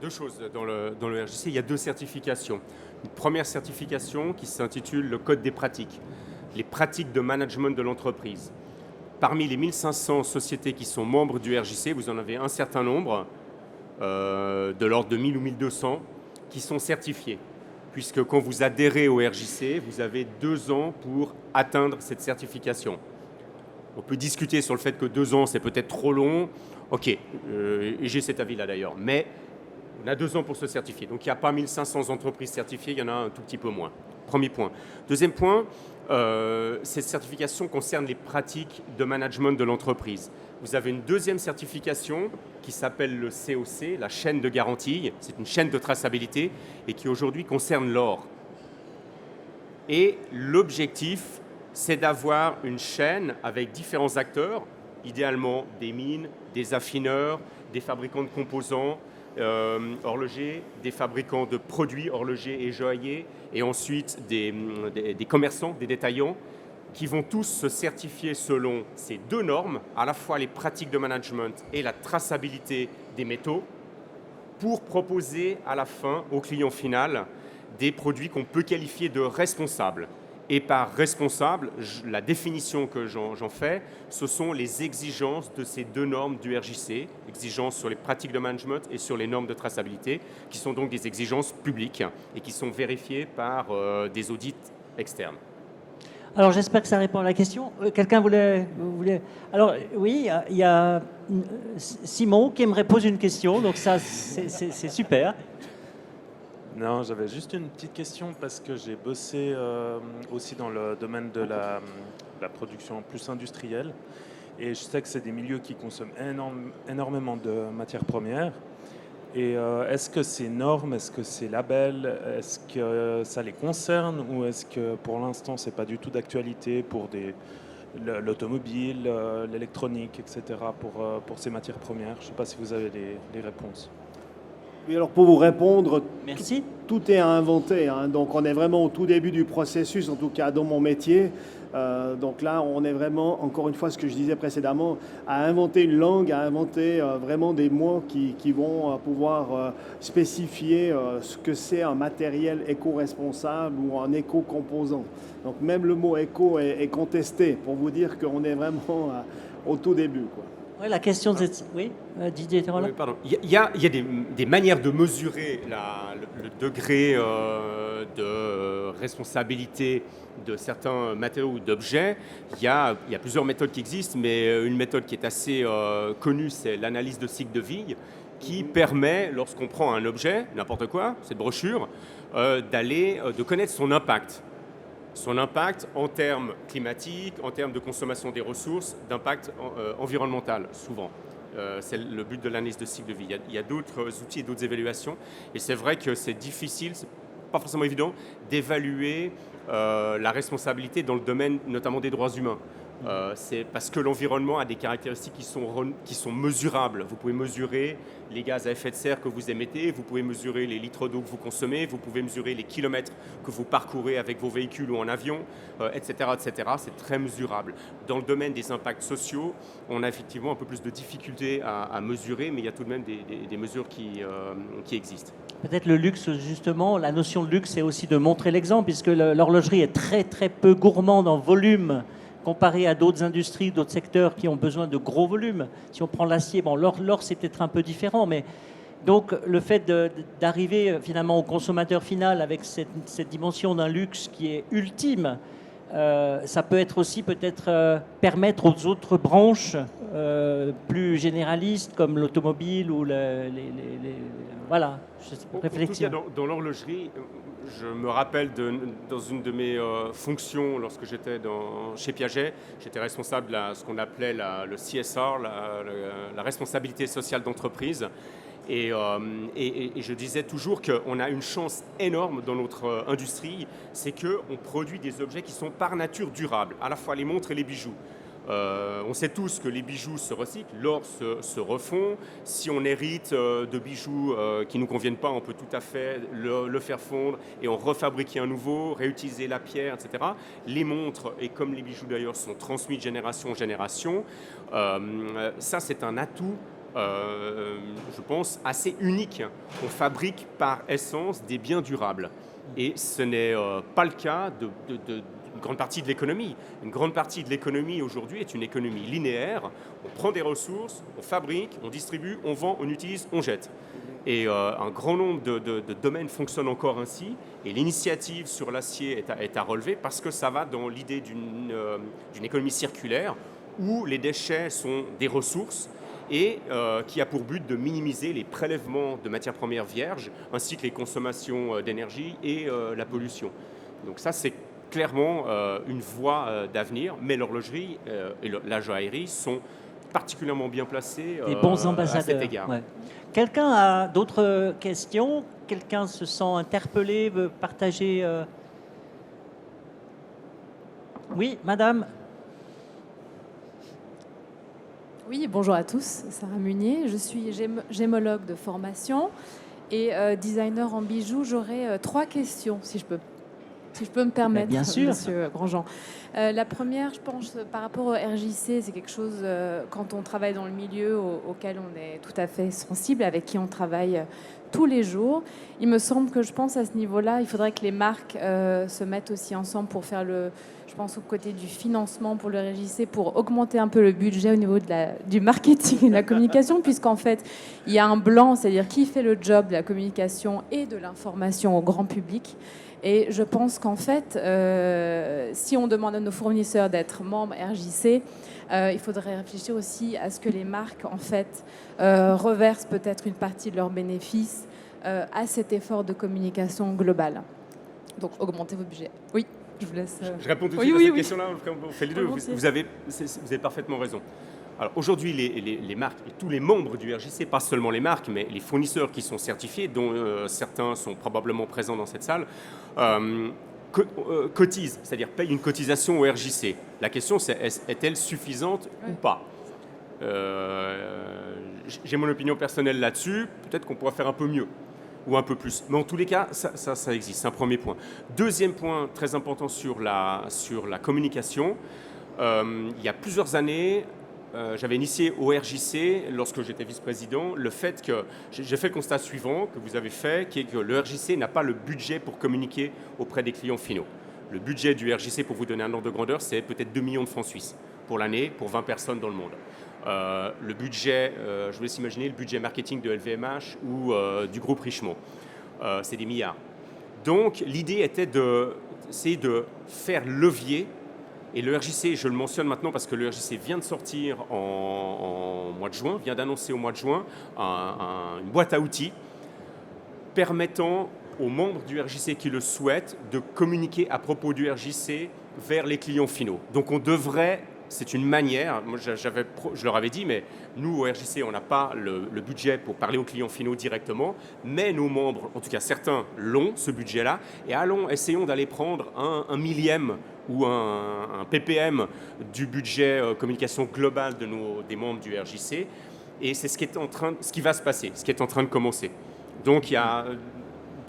choses dans le RJC. Il y a deux certifications. Une première certification qui s'intitule le Code des pratiques. les pratiques de management de l'entreprise. Parmi les 1500 sociétés qui sont membres du RJC, vous en avez un certain nombre, de l'ordre de 1000 ou 1200, qui sont certifiés. Puisque quand vous adhérez au RJC, vous avez 2 ans pour atteindre cette certification. On peut discuter sur le fait que 2 ans, c'est peut-être trop long. Ok, j'ai cet avis-là d'ailleurs. Mais on a 2 ans pour se certifier. Donc il n'y a pas 1500 entreprises certifiées, il y en a un tout petit peu moins. Premier point. Deuxième point, cette certification concerne les pratiques de management de l'entreprise. Vous avez une deuxième certification qui s'appelle le COC, la chaîne de garantie. C'est une chaîne de traçabilité et qui aujourd'hui concerne l'or. Et l'objectif, c'est d'avoir une chaîne avec différents acteurs, idéalement des mines, des affineurs, des fabricants de composants, horlogers, des fabricants de produits horlogers et joailliers, et ensuite des commerçants, des détaillants, qui vont tous se certifier selon ces 2 normes, à la fois les pratiques de management et la traçabilité des métaux, pour proposer à la fin au client final des produits qu'on peut qualifier de responsables. Et par responsable, la définition que j'en fais, ce sont les exigences de ces 2 normes du RJC, exigences sur les pratiques de management et sur les normes de traçabilité, qui sont donc des exigences publiques et qui sont vérifiées par des audits externes. Alors j'espère que ça répond à la question. Quelqu'un voulait... Alors oui, il y a Simon qui aimerait poser une question, donc ça c'est super. Non, j'avais juste une petite question parce que j'ai bossé aussi dans le domaine de la production plus industrielle et je sais que c'est des milieux qui consomment énormément de matières premières. Et est-ce que ces normes, est-ce que ces labels, est-ce que ça les concerne ou est-ce que pour l'instant c'est pas du tout d'actualité pour l'automobile, l'électronique, etc. pour ces matières premières? Je ne sais pas si vous avez des réponses. Oui, alors pour vous répondre, merci. Tout est à inventer. Hein. Donc on est vraiment au tout début du processus, en tout cas dans mon métier. Donc là, on est vraiment, encore une fois, ce que je disais précédemment, à inventer une langue, à inventer vraiment des mots qui vont pouvoir spécifier ce que c'est un matériel éco-responsable ou un éco-composant. Donc même le mot éco est contesté pour vous dire qu'on est vraiment au tout début, quoi. Oui, la question de... Oui, Didier Terola. Oui, pardon. Il y a des manières de mesurer le degré de responsabilité de certains matériaux ou d'objets. Il y a plusieurs méthodes qui existent, mais une méthode qui est assez connue, c'est l'analyse de cycle de vie, qui permet, lorsqu'on prend un objet, n'importe quoi, cette brochure, de connaître son impact. Son impact en termes climatiques, en termes de consommation des ressources, d'impact environnemental, souvent. C'est le but de l'analyse de cycle de vie. Il y a d'autres outils et d'autres évaluations. Et c'est vrai que c'est difficile, c'est pas forcément évident, d'évaluer la responsabilité dans le domaine notamment des droits humains. C'est parce que l'environnement a des caractéristiques qui sont mesurables. Vous pouvez mesurer les gaz à effet de serre que vous émettez, vous pouvez mesurer les litres d'eau que vous consommez, vous pouvez mesurer les kilomètres que vous parcourez avec vos véhicules ou en avion, etc., etc. C'est très mesurable. Dans le domaine des impacts sociaux, on a effectivement un peu plus de difficultés à mesurer, mais il y a tout de même des mesures qui existent. Peut-être le luxe, justement, la notion de luxe, c'est aussi de montrer l'exemple, puisque l'horlogerie est très très peu gourmande en volume, comparé à d'autres industries, d'autres secteurs qui ont besoin de gros volumes. Si on prend l'acier, bon, l'or c'est peut-être un peu différent, mais donc le fait d'arriver finalement au consommateur final avec cette dimension d'un luxe qui est ultime, ça peut être aussi peut-être permettre aux autres branches plus généralistes comme l'automobile ou voilà, réflexion. Dans l'horlogerie, je me rappelle dans une de mes fonctions lorsque j'étais chez Piaget, j'étais responsable de ce qu'on appelait le CSR, la responsabilité sociale d'entreprise. Et je disais toujours qu'on a une chance énorme dans notre industrie, c'est qu'on produit des objets qui sont par nature durables, à la fois les montres et les bijoux. On sait tous que les bijoux se recyclent, l'or se refond. Si on hérite de bijoux qui ne nous conviennent pas, on peut tout à fait le faire fondre et en refabriquer un nouveau, réutiliser la pierre, etc. Les montres, et comme les bijoux d'ailleurs, sont transmis de génération en génération. Ça, c'est un atout, je pense, assez unique. On fabrique par essence des biens durables. Et ce n'est pas le cas une grande partie de l'économie. Une grande partie de l'économie aujourd'hui est une économie linéaire. On prend des ressources, on fabrique, on distribue, on vend, on utilise, on jette. Et un grand nombre de domaines fonctionnent encore ainsi. Et l'initiative sur l'acier est à relever parce que ça va dans l'idée d'une économie circulaire où les déchets sont des ressources et qui a pour but de minimiser les prélèvements de matières premières vierges ainsi que les consommations d'énergie et la pollution. Donc ça, c'est clairement une voie d'avenir, mais l'horlogerie et la joaillerie sont particulièrement bien placés des bons ambassadeurs. à cet égard. Ouais. Quelqu'un a d'autres questions? Quelqu'un se sent interpellé, veut partager Oui, madame. Oui, bonjour à tous, Sarah Munier. Je suis gémologue de formation et designer en bijoux. J'aurais 3 questions, si je peux me permettre, bien sûr. Monsieur Grandjean. La première, je pense, par rapport au RJC, c'est quelque chose, quand on travaille dans le milieu auquel on est tout à fait sensible, avec qui on travaille tous les jours. Il me semble que, je pense, à ce niveau-là, il faudrait que les marques se mettent aussi ensemble pour faire je pense, au côté du financement pour le RJC, pour augmenter un peu le budget au niveau du marketing et de la communication, puisqu'en fait, il y a un blanc, c'est-à-dire qui fait le job de la communication et de l'information au grand public. Et je pense qu'en fait, si on demande à nos fournisseurs d'être membres RJC, il faudrait réfléchir aussi à ce que les marques, en fait, reversent peut-être une partie de leurs bénéfices à cet effort de communication globale. Donc, augmentez vos budgets. Oui, je vous laisse... Je réponds tout de suite à cette question-là. On fait les deux. Vous avez parfaitement raison. Alors aujourd'hui, les marques et tous les membres du RJC, pas seulement les marques, mais les fournisseurs qui sont certifiés, dont certains sont probablement présents dans cette salle, cotisent, c'est-à-dire payent une cotisation au RJC. La question, c'est est-elle suffisante ou pas? J'ai mon opinion personnelle là-dessus. Peut-être qu'on pourra faire un peu mieux ou un peu plus. Mais en tous les cas, ça existe. C'est un premier point. Deuxième point très important sur la communication. Il y a plusieurs années, j'avais initié au RJC, lorsque j'étais vice-président, le fait que j'ai fait le constat suivant que vous avez fait, qui est que le RJC n'a pas le budget pour communiquer auprès des clients finaux. Le budget du RJC, pour vous donner un ordre de grandeur, c'est peut-être 2 millions de francs suisses pour l'année, pour 20 personnes dans le monde. Le budget, je vous laisse imaginer le budget marketing de LVMH ou du groupe Richemont. C'est des milliards. Donc l'idée était d'essayer de faire levier. Et le RJC, je le mentionne maintenant parce que le RJC vient de sortir en mois de juin, vient d'annoncer au mois de juin une boîte à outils permettant aux membres du RJC qui le souhaitent de communiquer à propos du RJC vers les clients finaux. Donc on devrait, c'est une manière, moi je leur avais dit, mais nous au RJC on n'a pas le budget pour parler aux clients finaux directement, mais nos membres, en tout cas certains, l'ont, ce budget-là, et essayons d'aller prendre un millième ou un ppm du budget communication global des membres du RJC, et c'est ce qui va se passer, ce qui est en train de commencer. Donc il y a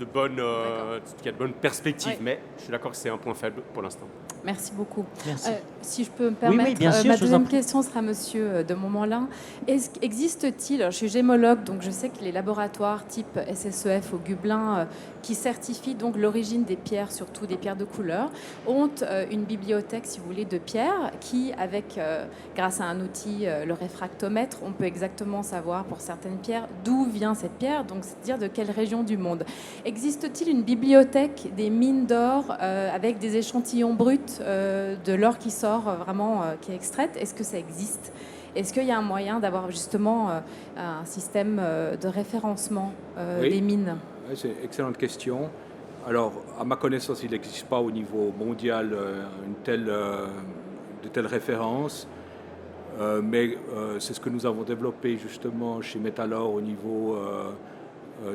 de bonnes perspectives, oui. Mais je suis d'accord que c'est un point faible pour l'instant. Merci beaucoup. Merci. Si je peux me permettre, oui, bien sûr, ma deuxième question sera Monsieur de Montmollin. Existe-t-il, je suis gémologue, donc je sais que les laboratoires type SSEF au Gublin, qui certifient donc l'origine des pierres, surtout des pierres de couleur, ont une bibliothèque, si vous voulez, de pierres qui, grâce à un outil, le réfractomètre, on peut exactement savoir pour certaines pierres d'où vient cette pierre, donc c'est-à-dire de quelle région du monde. Existe-t-il une bibliothèque des mines d'or avec des échantillons bruts de l'or qui sort vraiment, qui est extraite? Est-ce que ça existe? Est-ce qu'il y a un moyen d'avoir justement un système de référencement des mines? Oui, c'est une excellente question. Alors, à ma connaissance, il n'existe pas au niveau mondial de telles références, mais c'est ce que nous avons développé justement chez Metalor au niveau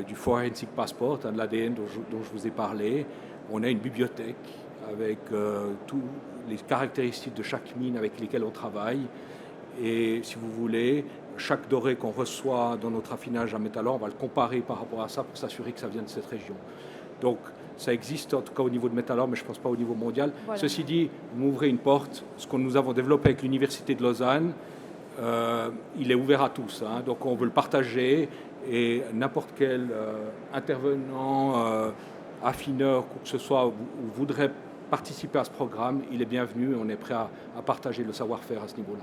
du Forensic Passport, de l'ADN dont je vous ai parlé. On a une bibliothèque avec toutes les caractéristiques de chaque mine avec lesquelles on travaille. Et si vous voulez, chaque doré qu'on reçoit dans notre affinage à Metalor, on va le comparer par rapport à ça pour s'assurer que ça vient de cette région. Donc ça existe en tout cas au niveau de Metalor, mais je ne pense pas au niveau mondial. Voilà. Ceci dit, vous m'ouvrez une porte. Ce que nous avons développé avec l'Université de Lausanne, il est ouvert à tous. Hein, donc on veut le partager et n'importe quel intervenant, affineur, quoi que ce soit, voudrait participer à ce programme, il est bienvenu et on est prêt à partager le savoir-faire à ce niveau-là.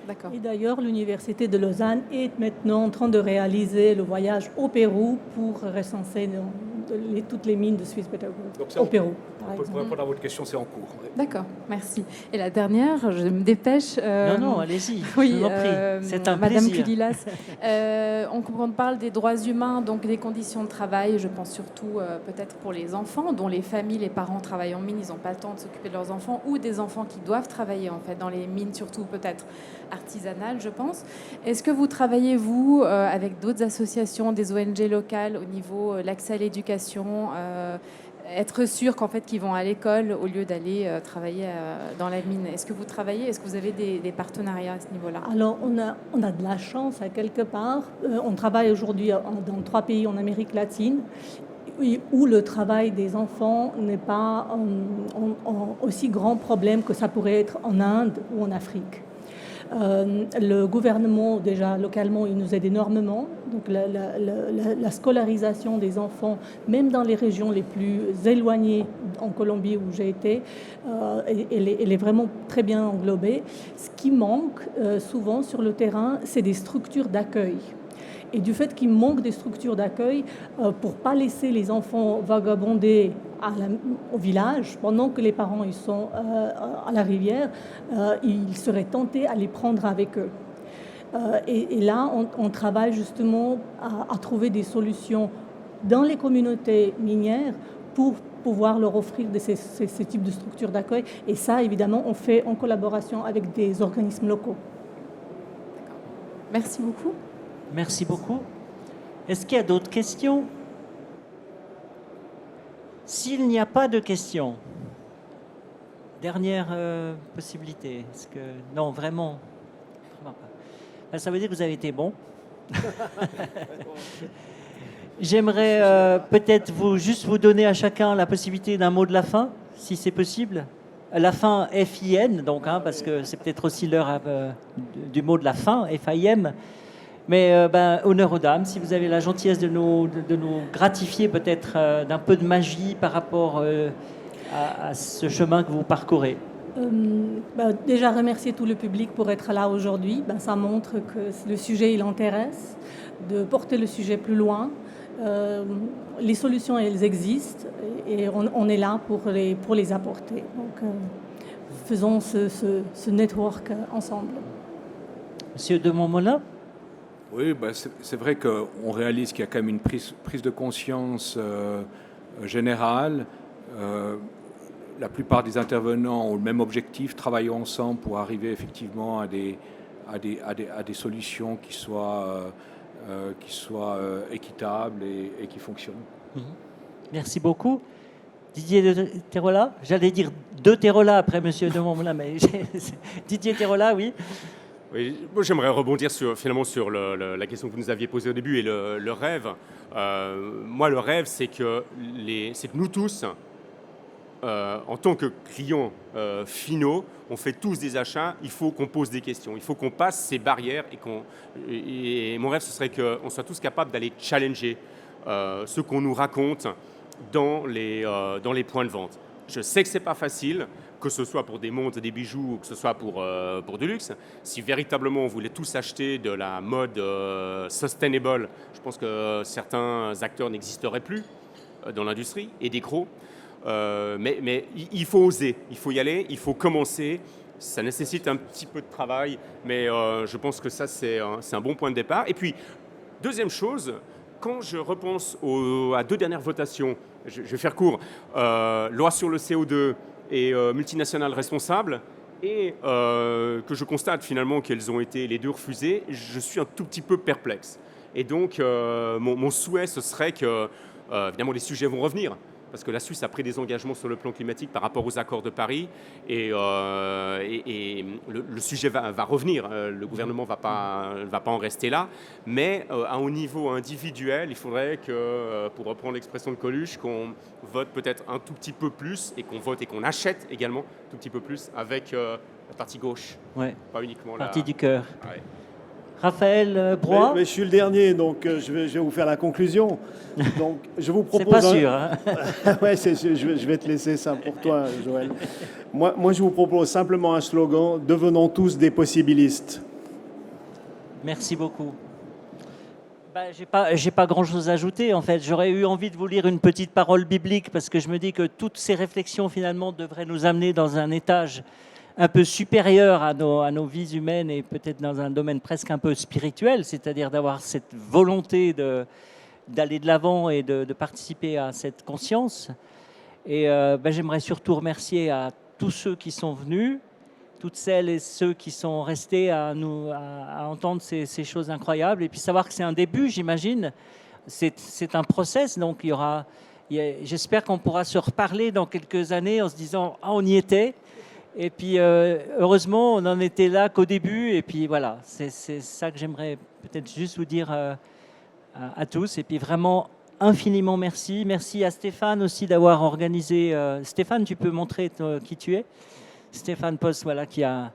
D'accord. Et d'ailleurs, l'Université de Lausanne est maintenant en train de réaliser le voyage au Pérou pour recenser toutes les mines de Swiss Better Gold au Pérou, par exemple. Pour répondre à votre question, c'est en cours. D'accord, merci. Et la dernière, je me dépêche. Non, allez-y, oui, je vous en prie. C'est un Madame plaisir. Kulilas, on parle des droits humains, donc des conditions de travail, je pense surtout peut-être pour les enfants, dont les familles, les parents travaillent en mine, ils n'ont pas le temps de s'occuper de leurs enfants, ou des enfants qui doivent travailler en fait dans les mines, surtout peut-être artisanales, je pense. Est-ce que vous travaillez, vous, avec d'autres associations, des ONG locales, au niveau l'accès à l'éducation, être sûr qu'en fait qu'ils vont à l'école au lieu d'aller travailler dans la mine? Est-ce que vous travaillez? Est-ce que vous avez des partenariats à ce niveau-là? Alors, on a de la chance à quelque part. On travaille aujourd'hui dans 3 pays en Amérique latine où le travail des enfants n'est pas aussi grand problème que ça pourrait être en Inde ou en Afrique. Le gouvernement, déjà localement, il nous aide énormément. Donc la scolarisation des enfants, même dans les régions les plus éloignées en Colombie où j'ai été, elle est vraiment très bien englobée. Ce qui manque souvent sur le terrain, c'est des structures d'accueil. Et du fait qu'il manque des structures d'accueil, pour ne pas laisser les enfants vagabonder au village, pendant que les parents ils sont à la rivière, ils seraient tentés à les prendre avec eux. Et là, on travaille justement à trouver des solutions dans les communautés minières pour pouvoir leur offrir ces types de structures d'accueil. Et ça, évidemment, on fait en collaboration avec des organismes locaux. Merci beaucoup. Merci beaucoup. Est-ce qu'il y a d'autres questions? S'il n'y a pas de questions, dernière possibilité. Est-ce que... Non, vraiment pas. Ben, ça veut dire que vous avez été bon. J'aimerais peut-être juste vous donner à chacun la possibilité d'un mot de la fin, si c'est possible. La fin F-I-N, donc, parce que c'est peut-être aussi l'heure du mot de la fin, F-I-M. Mais honneur aux dames, si vous avez la gentillesse de nous gratifier peut-être d'un peu de magie par rapport à ce chemin que vous parcourez. Déjà remercier tout le public pour être là aujourd'hui. Ça montre que le sujet il intéresse, de porter le sujet plus loin. Les solutions elles existent et on est là pour les apporter. Donc faisons ce network ensemble. Monsieur de Montmolin. Oui, c'est vrai qu'on réalise qu'il y a quand même une prise de conscience générale. La plupart des intervenants ont le même objectif, travailler ensemble pour arriver effectivement à des solutions qui soient équitables et qui fonctionnent. Merci beaucoup. Didier de Terola, j'allais dire de Terola après Monsieur de Montmolin, mais Didier Terola, oui. Oui, moi j'aimerais rebondir sur la question que vous nous aviez posée au début et le rêve. Moi, le rêve, c'est que nous tous, en tant que clients finaux, on fait tous des achats, il faut qu'on pose des questions, il faut qu'on passe ces barrières et mon rêve, ce serait qu'on soit tous capables d'aller challenger ce qu'on nous raconte dans les points de vente. Je sais que ce n'est pas facile, que ce soit pour des montres, des bijoux, ou que ce soit pour du luxe. Si véritablement on voulait tous acheter de la mode sustainable, je pense que certains acteurs n'existeraient plus dans l'industrie et des gros. Mais il faut oser, il faut y aller, il faut commencer. Ça nécessite un petit peu de travail, mais je pense que ça, c'est un bon point de départ. Et puis, deuxième chose, quand je repense à 2 dernières votations, je vais faire court, loi sur le CO2 et multinationales responsables, et que je constate finalement qu'elles ont été les 2 refusées, je suis un tout petit peu perplexe. Et donc, mon souhait, ce serait que, évidemment, les sujets vont revenir, parce que la Suisse a pris des engagements sur le plan climatique par rapport aux accords de Paris, et le sujet va revenir. Le gouvernement ne va pas en rester là, mais à un niveau individuel, il faudrait que, pour reprendre l'expression de Coluche, qu'on vote peut-être un tout petit peu plus, et qu'on vote et qu'on achète également un tout petit peu plus avec la partie gauche, ouais. Pas uniquement partie du cœur. Ouais. Raphaël Broy. Mais je suis le dernier, donc je vais vous faire la conclusion. Donc, je vous propose. C'est pas sûr. Hein. Ouais, je vais te laisser ça pour toi, Joël. Moi, je vous propose simplement un slogan, devenons tous des possibilistes. Merci beaucoup. J'ai pas grand-chose à ajouter, en fait. J'aurais eu envie de vous lire une petite parole biblique, parce que je me dis que toutes ces réflexions, finalement, devraient nous amener dans un étage un peu supérieur à nos vies humaines et peut-être dans un domaine presque un peu spirituel, c'est-à-dire d'avoir cette volonté d'aller de l'avant et de participer à cette conscience. Et j'aimerais surtout remercier à tous ceux qui sont venus, toutes celles et ceux qui sont restés à entendre ces choses incroyables, et puis savoir que c'est un début, j'imagine. C'est un process, donc j'espère qu'on pourra se reparler dans quelques années en se disant « Ah, on y était ». Et puis, heureusement, on n'en était là qu'au début. Et puis, voilà, c'est ça que j'aimerais peut-être juste vous dire à tous. Et puis, vraiment, infiniment merci. Merci à Stéphane aussi d'avoir organisé. Stéphane, tu peux montrer qui tu es? Stéphane Post, voilà, qui a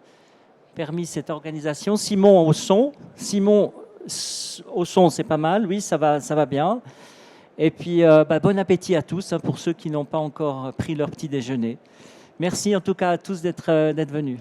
permis cette organisation. Simon au son. Simon au son, c'est pas mal. Oui, ça va bien. Et puis, bon appétit à tous, hein, pour ceux qui n'ont pas encore pris leur petit déjeuner. Merci en tout cas à tous d'être venus.